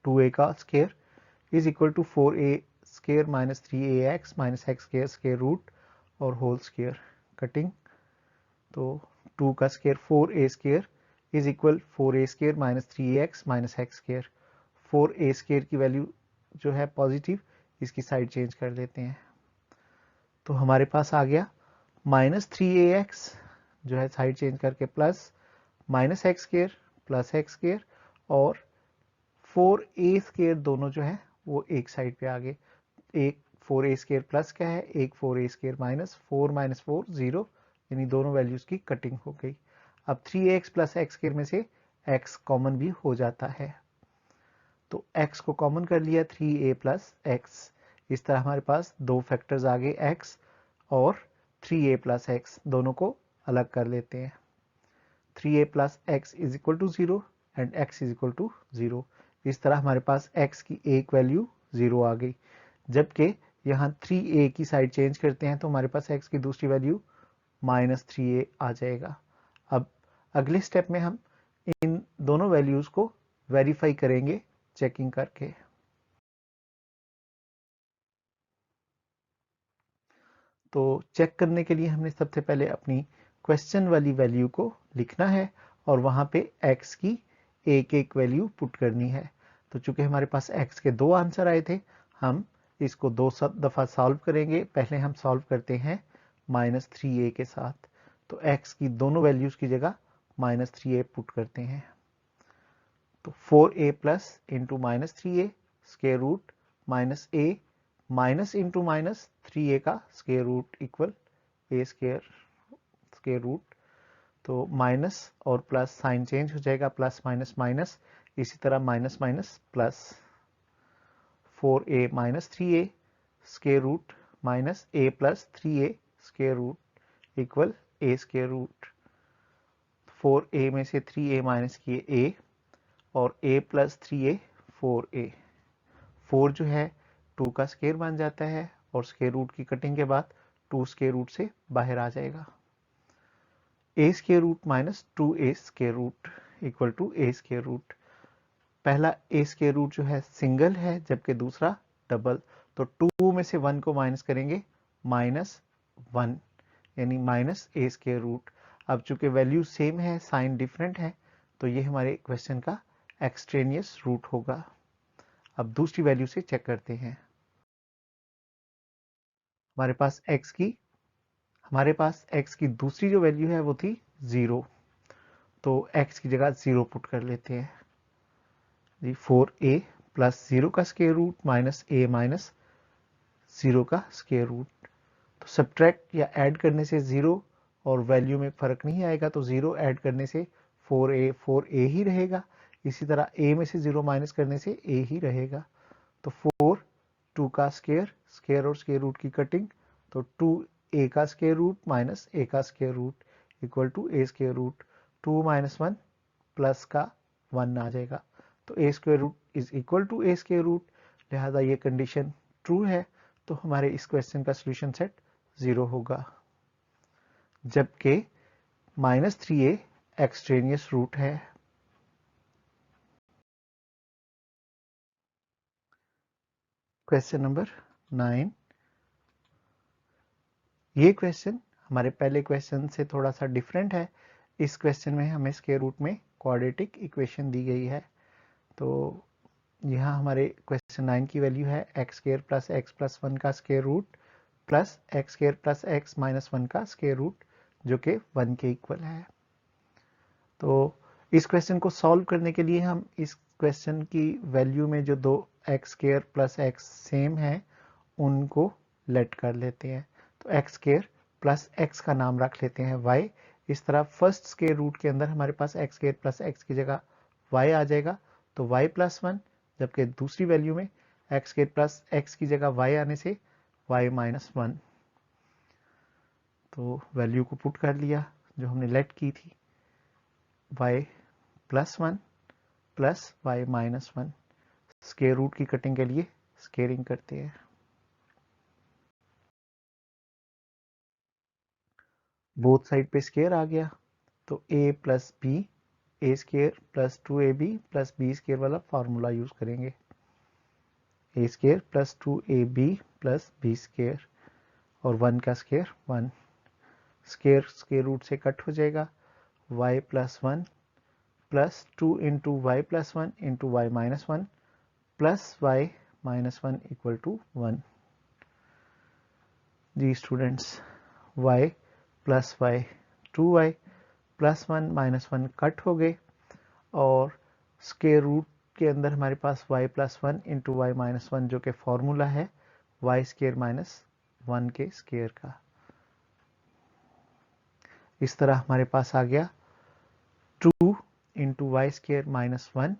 A: 2a का square is equal to 4a square minus 3ax minus x square square root और होल स्केयर कटिंग, तो 2 का square 4a square is equal 4a square minus 3ax minus x square. 4a square की value जो है positive, इसकी side change कर देते हैं, तो हमारे पास आ गया माइनस 3ax जो है साइड चेंज करके plus minus x square plus x square, और 4a स्केयर दोनों जो है वो एक साइड पे आ गए। एक 4a स्केयर प्लस क्या है, एक 4a स्केयर माइनस 4 माइनस 4 0, यानी दोनों वैल्यूज की कटिंग हो गई। अब 3x प्लस एक्स स्केयर में से x कॉमन भी हो जाता है, तो x को कॉमन कर लिया 3a प्लस एक्स। इस तरह हमारे पास दो फैक्टर्स आ गए, x और 3a प्लस एक्स, दोनों को अलग कर लेते हैं। 3a plus x is equal to 0 and x is equal to 0। इस तरह हमारे पास x की एक वैल्यू 0 आ गई, जबकि यहाँ 3a की साइड चेंज करते हैं तो हमारे पास x की दूसरी वैल्यू माइनस 3a आ जाएगा। अब अगले स्टेप में हम इन दोनों वैल्यूज को वेरीफाई करेंगे चेकिंग करके। तो चेक करने के लिए हमने सबसे पहले अपनी क्वेश्चन वाली वैल्यू को लिखना है और वहां पे x की एक एक वैल्यू पुट करनी है। तो चूंकि हमारे पास x के दो आंसर आए थे, हम इसको दो दफा सॉल्व करेंगे। पहले हम सॉल्व करते हैं माइनस 3a के साथ, तो x की दोनों वैल्यूज की जगह माइनस 3a पुट करते हैं, तो 4a plus into minus 3a square root minus a minus into minus 3a का square root equal a square root, तो माइनस और प्लस साइन चेंज हो जाएगा, प्लस माइनस माइनस, इसी तरह minus minus plus 4a minus 3a square root minus a plus 3a square root equal a square root. 4a में से 3a minus किए a और a प्लस 3a 4a। 4 जो है 2 का स्क्वायर बन जाता है और स्क्वायर रूट की कटिंग के बाद 2 स्क्वायर रूट से बाहर आ जाएगा। a square root minus 2a square root equal to a square root. पहला a स्क्वायर रूट जो है सिंगल है जबकि दूसरा डबल, तो 2 में से 1 को माइनस करेंगे -1 यानी माइनस a स्क्वायर रूट। अब चूंकि वैल्यू सेम है साइन डिफरेंट है तो ये हमारे क्वेश्चन का एक्सट्रेनियस रूट होगा। अब दूसरी वैल्यू से चेक करते हैं। हमारे पास x की दूसरी जो वैल्यू है वो थी 0, तो x की जगह 0 पुट कर लेते हैं जी। 4a प्लस 0 का square root minus a minus 0 का स्क्वायर रूट। तो सब्ट्रैक्ट या ऐड करने से 0 और वैल्यू में फर्क नहीं आएगा, तो 0 ऐड करने से 4a ही रहेगा। इसी तरह a में से 0 माइनस करने से a ही रहेगा। तो 4 2 का स्क्वायर और स्क्वायर रूट की कटिंग, तो 2a का स्क्वायर रूट माइनस a का square root equal to a square root. 2 minus 1 plus का 1 आ जाएगा, तो a square root is equal to a square root. लिहाजा ये कंडीशन ट्रू है, तो हमारे इस क्वेश्चन का सॉल्यूशन सेट 0 होगा, जबकि -3a एक्सट्रेनियस रूट है। Question number 9। ये क्वेश्चन हमारे पहले क्वेश्चन से थोड़ा सा डिफरेंट है। इस क्वेश्चन में हमें स्क्वायर रूट में क्वाड्रेटिक इक्वेशन दी गई है। तो यहाँ हमारे क्वेश्चन 9 की वैल्यू है x square plus x plus 1 का square root plus x square plus x minus 1 का स्क्वायर रूट, जो कि 1 के इक्वल है। तो इस क्वेश्चन को सॉल्व करने के लिए हम इस क्वेश्चन की वैल्यू में जो दो x square plus x same है उनको लेट कर लेते हैं। तो एक्स स्क्वायर प्लस एक्स का नाम रख लेते हैं y। इस तरह फर्स्ट स्क्वायर रूट के अंदर हमारे पास एक्स स्क्वायर प्लस एक्स की जगह y आ जाएगा, तो y प्लस 1, जबकि दूसरी वैल्यू में एक्स स्क्वायर प्लस एक्स की जगह y आने से y माइनस 1। तो वैल्यू को पुट कर लिया जो हमने लेट की थी, y plus 1 plus y minus 1। Square root की कटिंग के लिए स्क्वेयरिंग करते हैं। बोथ साइड पे स्क्वायर आ गया, तो a plus b a square plus 2ab plus b square वाला फार्मूला यूज करेंगे। A square plus 2ab plus b square और 1 का स्क्वायर 1। स्क्वायर रूट से कट हो जाएगा, y plus 1 plus 2 into y plus 1 into y minus 1 plus y minus 1 equal to 1। जी students, y plus y 2y plus 1 minus 1 cut हो गए और square root के अंदर हमारे पास y plus 1 into y minus 1 जो कि फॉर्मूला है y स्क्वायर माइनस 1 के स्क्वायर का। इस तरह हमारे पास आ गया 2 into y square minus 1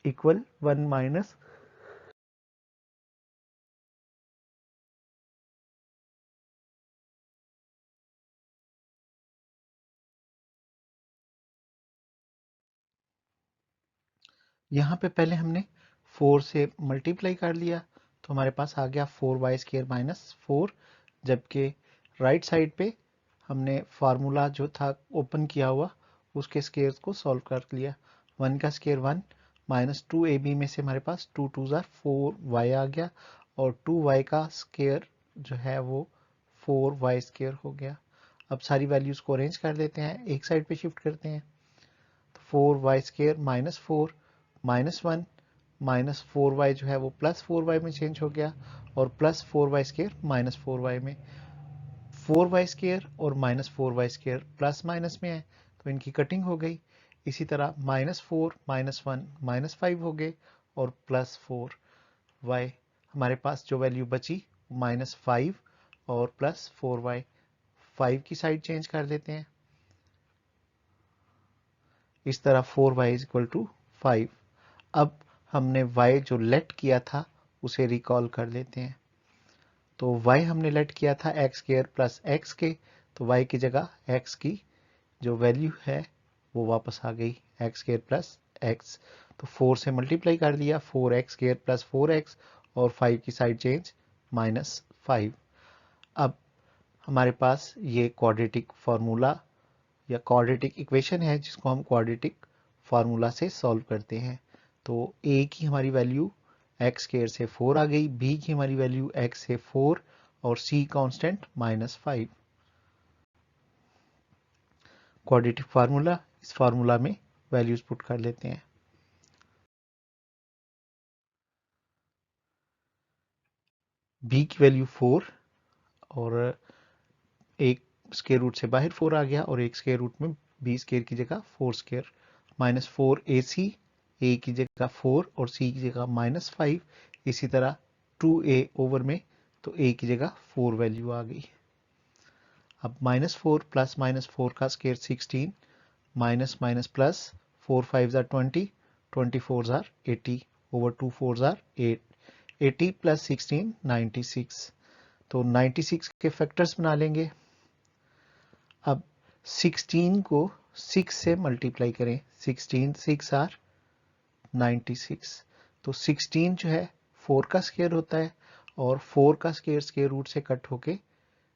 A: equal 1 minus यहाँ पे पहले हमने 4 से मल्टीप्लाई कर लिया, तो हमारे पास आ गया 4y स्क्वायर माइनस 4, जबकि राइट साइड पे हमने फार्मूला जो था ओपन किया हुआ उसके स्क्वायर को सॉल्व कर लिया। 1 का स्क्वायर 1 माइनस 2ab में से हमारे पास 2 2 ज़ार 4y आ गया और 2y का स्क्वायर जो है वो 4y स्क्वायर हो गया। अब सारी वैल्यूज को अरेंज कर लेते हैं, एक साइड पे शिफ्ट करते हैं। तो 4y square minus 4 minus 1 minus 4y जो है वो प्लस 4y में चेंज हो गया और plus 4y square minus 4y में। 4y स्क्वायर और minus 4y square plus minus में है तो इनकी कटिंग हो गई। इसी तरह -4 -1 -5 हो गए और +4y। हमारे पास जो वैल्यू बची -5 और +4y। 5 की साइड चेंज कर देते हैं, इस तरह 4y इज इक्वल टू 5। अब हमने y जो लेट किया था उसे रिकॉल कर लेते हैं। तो y हमने लेट किया था एक्स स्क्वायर प्लस एक्स के, तो y की जगह x की जो वैल्यू है वो वापस आ गई एक्स स्क्वायर प्लस एक्स। तो 4 से मल्टीप्लाई कर दिया, 4x स्क्वायर प्लस 4x, और 5 की साइड चेंज -5। अब हमारे पास ये क्वाड्रेटिक फार्मूला या क्वाड्रेटिक इक्वेशन है जिसको हम क्वाड्रेटिक फार्मूला से सॉल्व करते हैं। तो a की हमारी वैल्यू एक्स स्क्वायर से 4 आ गई, b की हमारी वैल्यू x से 4 और c कांस्टेंट -5। क्वाड्रेटिक फार्मूला, इस फार्मूला में वैल्यूज पुट कर लेते हैं। b की वैल्यू 4 और एक स्क्वायर रूट से बाहर 4 आ गया और एक स्क्वायर रूट में b स्क्वायर की जगह 4 स्क्वायर -4ac, a की जगह 4 और c की जगह -5। इसी तरह 2a ओवर में तो a की जगह 4 वैल्यू आ गई। अब -4 प्लस -4 का square 16, minus minus plus 4 5 are 20, 24 are 80 over 2 4 are 8, 80 plus 16 96। तो 96 के फैक्टर्स बना लेंगे। अब 16 को 6 से मल्टीप्लाई करें, 16 6 आर 96। तो 16 जो है 4 का स्क्वायर होता है और 4 का स्क्वायर रूट से कट होके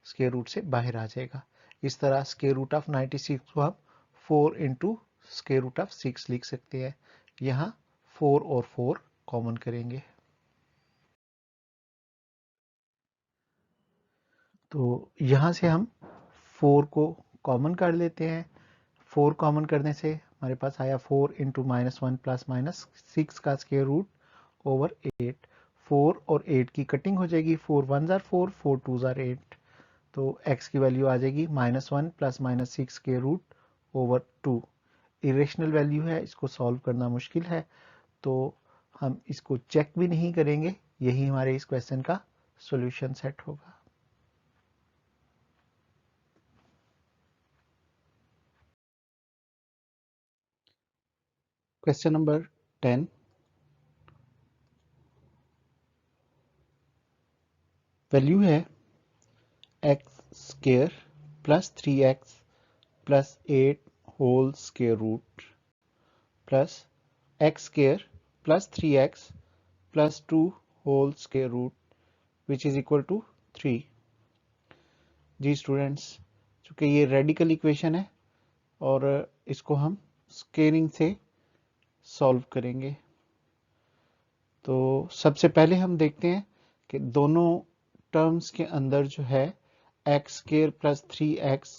A: स्क्वायर रूट से बाहर आ जाएगा। इस तरह स्क्वायर रूट ऑफ 96 को हम 4 इंटू स्क्वायर रूट ऑफ 6 लिख सकते हैं। यहाँ 4 और 4 कॉमन करेंगे। तो यहाँ से हम 4 को कॉमन कर लेते हैं। 4 कॉमन करने से हमारे पास आया 4 इंटू -1 प्लस -6 का स्क्वायर रूट ओवर 8। 4 और 8 की कटिंग हो जाएगी, 4 1 जार 4, 4 2 जार 8। तो x की वैल्यू आ जाएगी -1 प्लस -6 के रूट ओवर 2। इरेशनल वैल्यू है, इसको सॉल्व करना मुश्किल है, तो हम इसको चेक भी नहीं करेंगे। यही हमारे इस क्वेश्चन का सॉल्यूशन सेट होगा। क्वेश्चन नंबर 10, वैल्यू है x square plus 3x plus 8 whole square root plus x square plus 3x plus 2 whole square root which is equal to 3। जी स्टूडेंट्स, चूंकि ये रेडिकल इक्वेशन है और इसको हम स्क्वेयरिंग से सॉल्व करेंगे। तो सबसे पहले हम देखते हैं कि दोनों टर्म्स के अंदर जो है x square plus 3x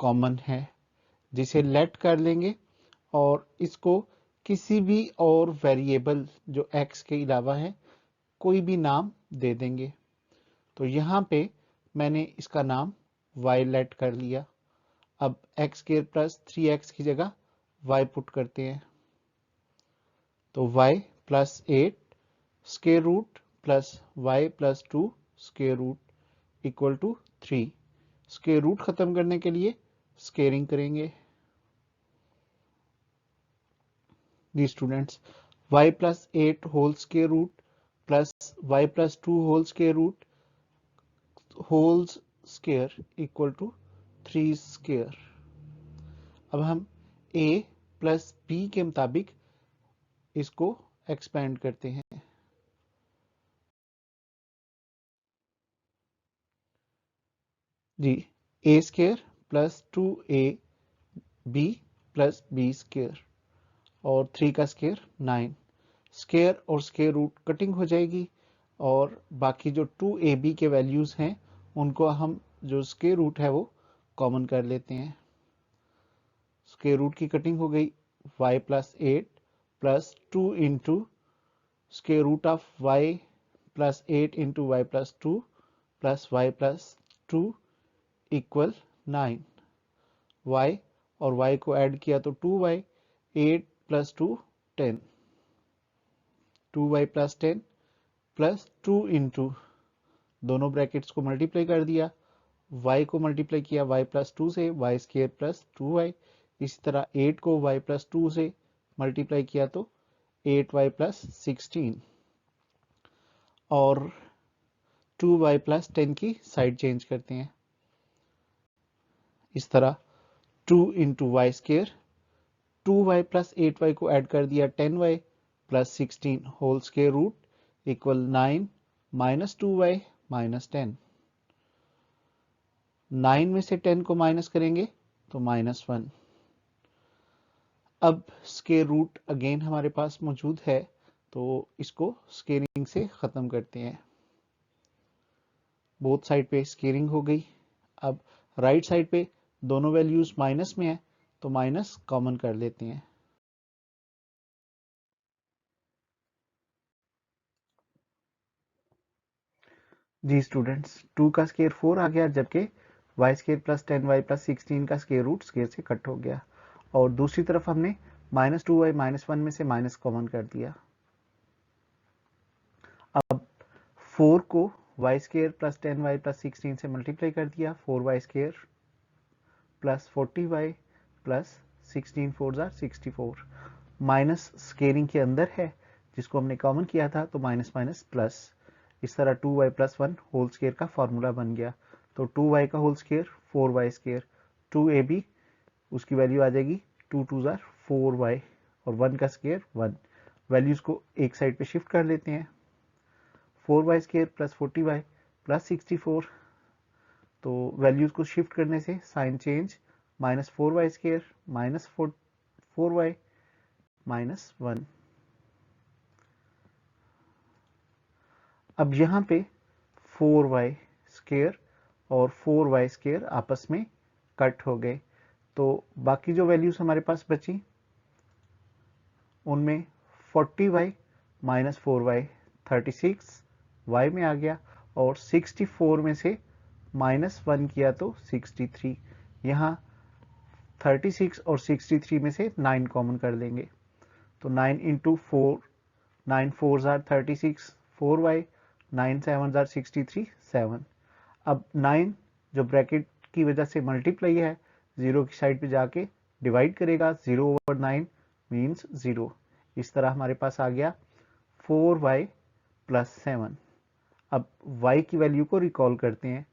A: common है, जिसे लेट कर लेंगे और इसको किसी भी और वेरिएबल जो x के अलावा है कोई भी नाम दे देंगे। तो यहाँ पे मैंने इसका नाम y लेट कर लिया। अब एक्स स्क्वायर प्लस 3x की जगह y पुट करते हैं। तो y plus 8 square root plus y plus 2 square root equal to 3। Square root खत्म करने के लिए स्क्वेयरिंग करेंगे। जी students, y plus 8 whole square root plus y plus 2 whole square root whole's square equal to 3 square. अब हम a plus b के मुताबिक इसको एक्सपेंड करते हैं। जी, a square plus 2a b plus b square और 3 का स्क्वायर 9। स्क्वायर और स्क्वायर रूट कटिंग हो जाएगी और बाकी जो 2ab के वैल्यूज हैं उनको हम जो स्क्वायर रूट है वो कॉमन कर लेते हैं। स्क्वायर रूट की कटिंग हो गई, y plus 8 plus 2 into square root of y plus 8 into y plus 2 plus y plus 2 equal 9। y और y को ऐड किया तो 2y, 8 plus 2 10, 2y plus 10 plus 2 into दोनों ब्रैकेट्स को मल्टीप्लाई कर दिया, y को मल्टीप्लाई किया y प्लस 2 से, y स्क्वायर प्लस 2y। इसी तरह 8 को y प्लस 2 से मल्टीप्लाई किया तो 8y प्लस 16 और 2y प्लस 10 की साइड चेंज करते हैं। इस तरह 2 into Y square, 2y plus 8y को ऐड कर दिया 10y plus 16 whole square root equal 9 minus 2y minus 10। 9 में से 10 को माइनस करेंगे तो -1। अब स्केयर रूट अगेन हमारे पास मौजूद है, तो इसको स्केयरिंग से खत्म करते हैं। बोथ साइड पे स्केयरिंग हो गई। अब राइट साइड पे दोनों वैल्यूज माइनस में है, तो माइनस कॉमन कर लेते हैं। जी स्टूडेंट्स, 2 का स्केयर 4 आ गया, जबकि Y square plus 10y plus 16 का स्केयर रूट स्केयर से कट हो गया। और दूसरी तरफ हमने -2y -1 में से माइनस कॉमन कर दिया। अब 4 को Y square plus 10y plus 16 से मल्टीप्लाई कर दिया, 4y square plus 40y plus 16 4 64। Minus squaring के अंदर है, जिसको हमने कॉमन किया था, तो माइनस माइनस प्लस। इस तरह 2y प्लस 1 होल स्केयर का फॉर्मूला बन गया। तो 2y का whole square 4y square, 2ab उसकी वैल्यू आ जाएगी 2 2 4y और 1 का स्केयर 1। वैल्यूज को एक साइड पे शिफ्ट कर लेते हैं। 4y square plus 40y plus 64, तो वैल्यूज को शिफ्ट करने से sign change, -4y square minus 4y -1। अब यहाँ पे 4y स्केयर और 4y स्केयर आपस में कट हो गए, तो बाकी जो वैल्यूज हमारे पास बची उनमें 40y माइनस 4y 36y में आ गया, और 64 में से -1 किया तो 63। यहाँ 36 और 63 में से 9 कॉमन कर लेंगे, तो 9 इंटू 4, 9 4 36, 4y, 9 7 63 7। अब 9 जो ब्रैकेट की वजह से मल्टीप्लाई है, 0 की साइड पे जाके डिवाइड करेगा, 0/9 मीन्स 0। इस तरह हमारे पास आ गया 4y प्लस 7। अब y की वैल्यू को रिकॉल करते हैं।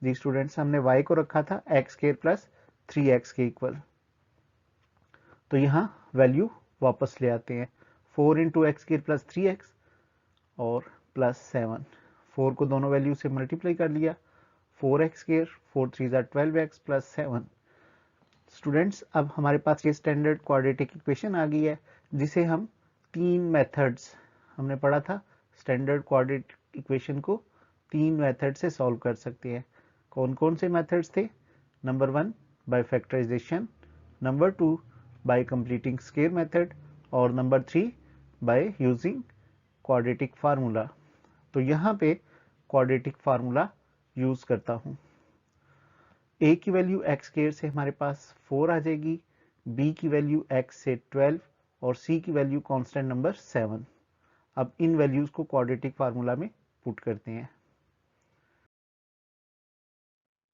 A: जी स्टूडेंट्स, हमने y को रखा था x स्क्वायर प्लस 3x के इक्वल, तो यहाँ वैल्यू वापस ले आते हैं। 4 into x square plus 3x और प्लस 7। 4 को दोनों वैल्यू से मल्टीप्लाई कर लिया, 4x square 4 3 12x plus 7। Students, अब हमारे पास ये स्टैंडर्ड क्वाड्रेटिक इक्वेशन आ गई है, जिसे हम 3 मेथड्स, हमने पढ़ा था स्टैंडर्ड क्वाड्रेटिक इक्वेशन को 3 मेथड से सॉल्व कर सकते हैं। कौन कौन से मेथड्स थे? Number 1 by factorization, number 2 by completing square method, और number 3 by using quadratic formula. तो यहाँ पे क्वाड्रेटिक फार्मूला यूज करता हूँ। a की वैल्यू x स्क्वायर से हमारे पास 4 आ जाएगी, b की वैल्यू x से 12 और c की वैल्यू कांस्टेंट नंबर 7। अब इन वैल्यूज को क्वाड्रेटिक फार्मूला में पुट करते हैं।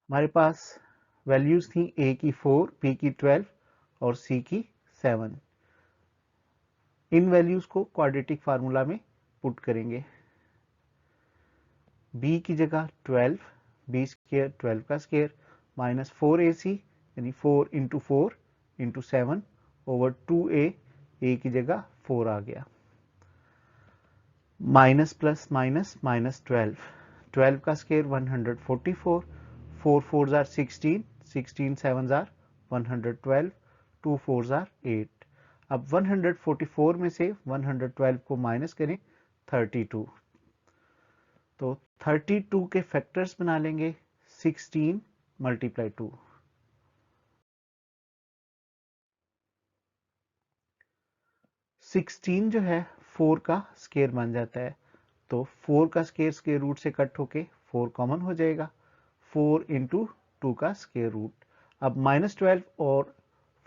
A: हमारे पास वैल्यूज थी a की 4, b की 12 और c की 7। इन वैल्यूज को क्वाड्रेटिक फार्मूला में पुट करेंगे। b की जगह 12, b स्क्वायर 12 का स्क्वायर माइनस 4ac यानी 4 into 4 into 7 over 2a, a की जगह 4 आ गया, माइनस प्लस माइनस माइनस 12, 12 का स्क्वायर 144, 4 4 16, 16 7 112, 2 4 8। अब 144 में से 112 को माइनस करें 32, तो 32 के फैक्टर्स बना लेंगे 16 मल्टीप्लाई 2। 16 जो है 4 का स्केयर बन जाता है, तो 4 का स्केयर स्केयर रूट से कट होके 4 कॉमन हो जाएगा, 4 इंटू 2 का स्केयर रूट। अब -12 और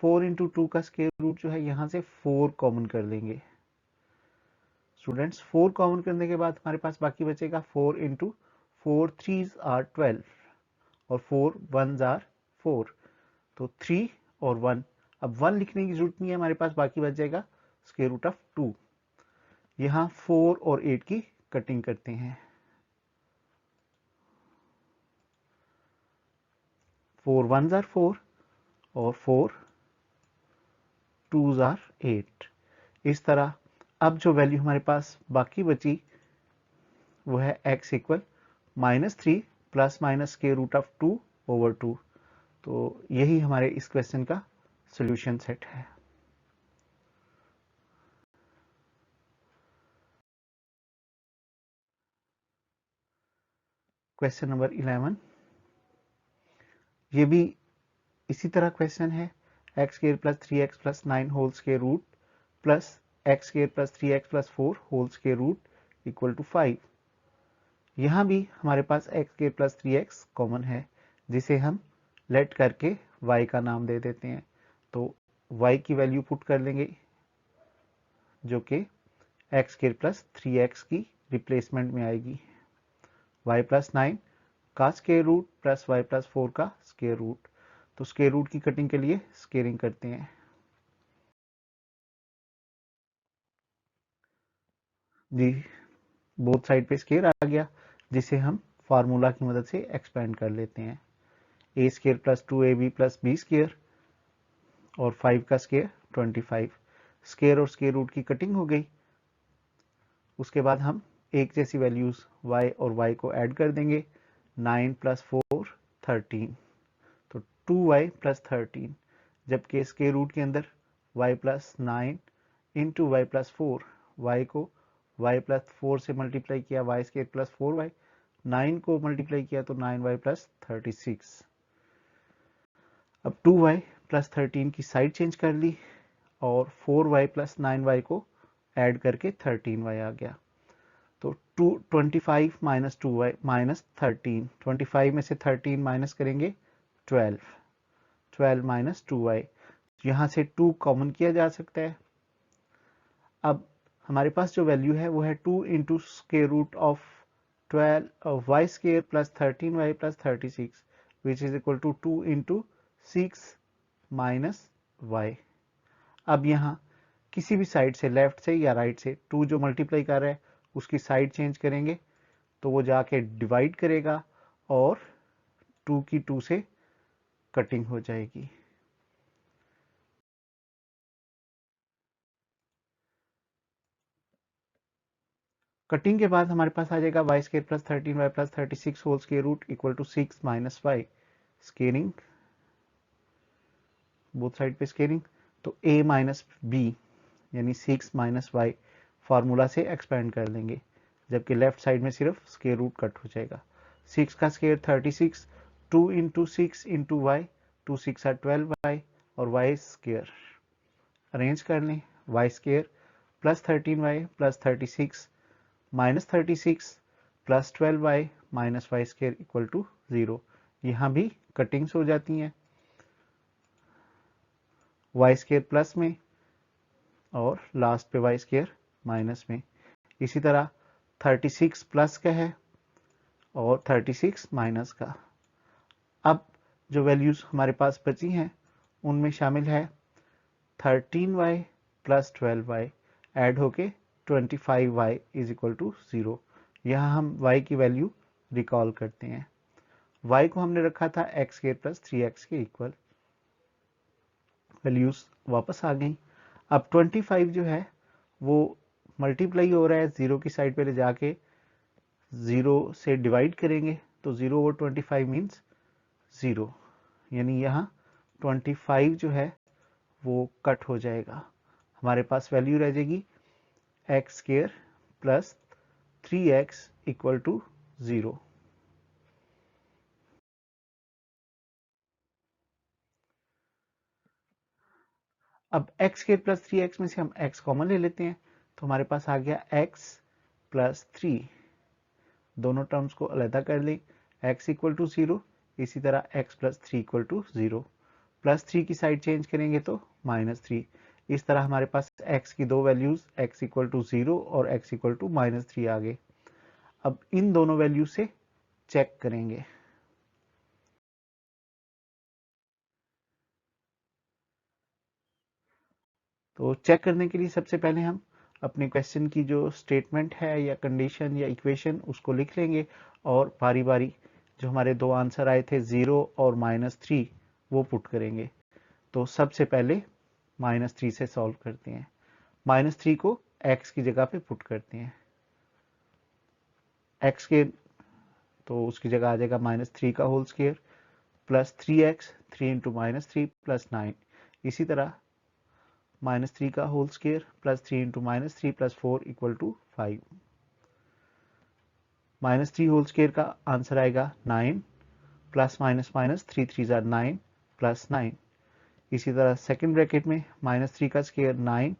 A: 4 इंटू 2 का स्केयर रूट जो है, यहां से 4 कॉमन कर लेंगे। स्टूडेंट्स, 4 कॉमन करने के बाद हमारे पास बाकी बचेगा 4 इंटू 4 3s are 12 और 4 1s are 4, तो 3 और 1। अब 1 लिखने की जरूरत नहीं है, हमारे पास बाकी बच जाएगा स्क्वायर रूट ऑफ 2। यहां 4 और 8 की कटिंग करते हैं। 4 1s are 4 और 4 2s आर 8। इस तरह अब जो वैल्यू हमारे पास बाकी बची वो है x equal -3 plus minus square root of 2/2। तो यही हमारे इस क्वेश्चन का सॉल्यूशन सेट है। क्वेश्चन नंबर 11, ये भी इसी तरह क्वेश्चन है। X square plus 3x plus 9 whole square root plus x square plus 3x plus 4 whole square root equal to 5। यहाँ भी हमारे पास x square plus 3x common है, जिसे हम लेट करके y का नाम दे देते हैं। तो y की वैल्यू पुट कर लेंगे जो कि एक्स स्क्वायर प्लस 3x की रिप्लेसमेंट में आएगी। y प्लस 9 का square root plus y plus 4 का स्क्वायर रूट। तो स्क्वायर रूट की कटिंग के लिए स्क्वेयरिंग करते हैं। जी, बोथ साइड पे स्क्वायर आ गया, जिसे हम फार्मूला की मदद से एक्सपेंड कर लेते हैं। A square plus 2ab plus b square और 5 का स्क्वायर 25। स्क्वायर और स्क्वायर रूट की कटिंग हो गई। उसके बाद हम एक जैसी वैल्यूज y और y को ऐड कर देंगे। 9 प्लस 4 13, तो 2y प्लस 13, जबकि स्क्वायर रूट के अंदर y plus 9 into y plus 4, y को y प्लस 4 से मल्टीप्लाई किया, वाई स्क्वायर प्लस 4y, 9 को मल्टीप्लाई किया तो 9y प्लस 36। अब 2y प्लस 13 की साइड चेंज कर ली और 4y प्लस 9y को ऐड करके 13y आ गया। तो 25 माइनस 2y माइनस 13, 25 में से 13 माइनस करेंगे 12, 12 माइनस 2y, यहाँ से 2 कॉमन किया जा सकता है। अब हमारे पास जो वैल्यू है वो है 2 into square root of 12 y square plus 13y plus 36 which is equal to 2 into 6 minus y। अब यहाँ किसी भी साइड से, लेफ्ट से या राइट से, 2 जो मल्टीप्लाई कर रहा है उसकी साइड चेंज करेंगे तो वो जाके डिवाइड करेगा और 2 की 2 से कटिंग हो जाएगी। कटिंग के बाद हमारे पास आ जाएगा y square plus 13y plus 36 whole square root equal to 6 minus y। Squaring, both side पे स्केयरिंग, तो a माइनस बी यानी 6 माइनस वाई फार्मूला से एक्सपेंड कर लेंगे, जबकि लेफ्ट साइड में सिर्फ स्क्वायर रूट कट हो जाएगा। 6 का square 36, 2 into 6 into y, 2 6 are 12y और y स्क्वायर अरेंज कर लें। y square plus 13y plus 36 minus 36 plus 12y minus y square equal to 0। यहाँ भी कटिंग्स हो जाती हैं, वाई स्क्वायर प्लस में और लास्ट पे वाई स्क्वायर माइनस में। इसी तरह 36 प्लस का है और 36 माइनस का। अब जो वैल्यूज हमारे पास बची हैं उनमें शामिल है 13y प्लस 12y ऐड होके 25y इज इक्वल टू 0। यहाँ हम y की वैल्यू रिकॉल करते हैं। y को हमने रखा था x स्क्वायर प्लस 3x के इक्वल, वैल्यूज वापस आ गई। अब 25 जो है वो मल्टीप्लाई हो रहा है, 0 की साइड पे ले जाके 0 से डिवाइड करेंगे तो 0 ओवर 25 मीन्स 0, यानी यहाँ 25 जो है वो कट हो जाएगा। हमारे पास वैल्यू रह जाएगी x square plus 3x equal to 0। अब एक्स स्क्वायर प्लस 3x में से हम x कॉमन ले लेते हैं तो हमारे पास आ गया x प्लस 3। दोनों टर्म्स को अलग कर लें, x इक्वल टू 0, इसी तरह x plus 3 equal to 0। Plus 3 की साइड चेंज करेंगे तो माइनस 3। इस तरह हमारे पास x की दो वैल्यूज x इक्वल टू 0 और x इक्वल टू माइनस 3 आ गए। अब इन दोनों वैल्यू से चेक करेंगे। तो चेक करने के लिए सबसे पहले हम अपने क्वेश्चन की जो स्टेटमेंट है या कंडीशन या इक्वेशन उसको लिख लेंगे और बारी बारी जो हमारे दो आंसर आए थे 0 और -3 वो पुट करेंगे। तो सबसे पहले -3 से सॉल्व करते हैं। -3 को x की जगह पे पुट करते हैं। x के तो उसकी जगह आ जाएगा -3 का whole square plus 3x, 3 into -3 plus 9। इसी तरह -3 का whole square plus 3 into -3 plus 4 equal to 5। -3 whole square का आंसर आएगा 9 प्लस माइनस माइनस 3 3 जार 9 प्लस 9। इसी तरह सेकंड ब्रैकेट में -3 का स्क्वायर 9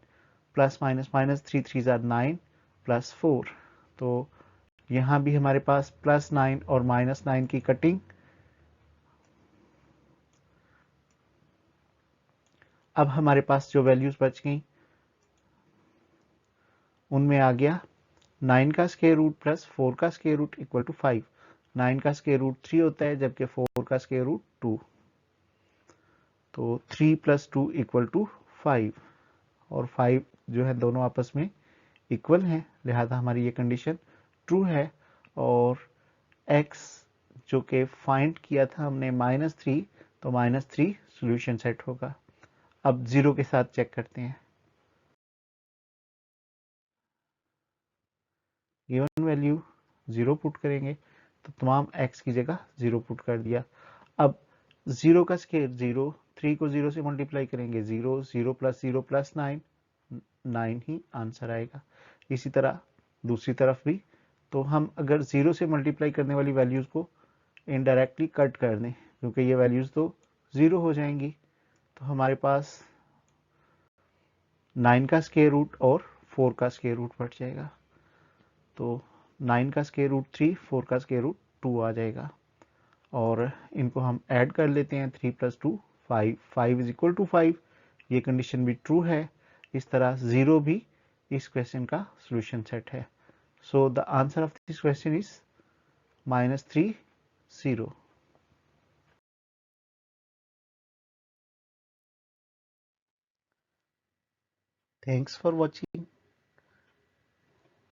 A: प्लस माइनस माइनस 3 3 जार 9 प्लस 4। तो यहाँ भी हमारे पास +9 और -9 की कटिंग। अब हमारे पास जो वैल्यूज बच गई उनमें आ गया 9 का स्क्वायर रूट प्लस 4 का स्क्वायर रूट इक्वल टू 5। 9 का स्क्वायर रूट 3 होता है जबकि 4 का स्क्वायर रूट 2। तो 3 + 2 इक्वल टू 5 और 5 जो है दोनों आपस में इक्वल हैं, लिहाजा हमारी ये कंडीशन ट्रू है। और x जो कि फाइंड किया था हमने -3, तो -3 सॉल्यूशन सेट होगा। अब 0 के साथ चेक करते हैं। गिवन वैल्यू 0 पुट करेंगे तो तमाम x की जगह 0 पुट कर दिया। अब 0 का स्क्वायर 0, 3 को 0 से मल्टीप्लाई करेंगे 0, 0 + 0 + 9, 9 ही आंसर आएगा। इसी तरह दूसरी तरफ भी, तो हम अगर 0 से मल्टीप्लाई करने वाली वैल्यूज को इनडायरेक्टली कट कर दें क्योंकि ये वैल्यूज तो 0 हो जाएंगी, तो हमारे पास 9 का स्क्वायर रूट और 4 का स्क्वायर रूट बच जाएगा। तो 9 का स्क्वायर रूट 3, 4 का स्क्वायर रूट 2 आ जाएगा और इनको हम ऐड कर लेते हैं। 3 + 2 5, 5 = 5। ये कंडीशन भी ट्रू है। इस तरह 0 भी इस क्वेश्चन का सॉल्यूशन सेट है। So the answer of this question is -3 0। Thanks for watching.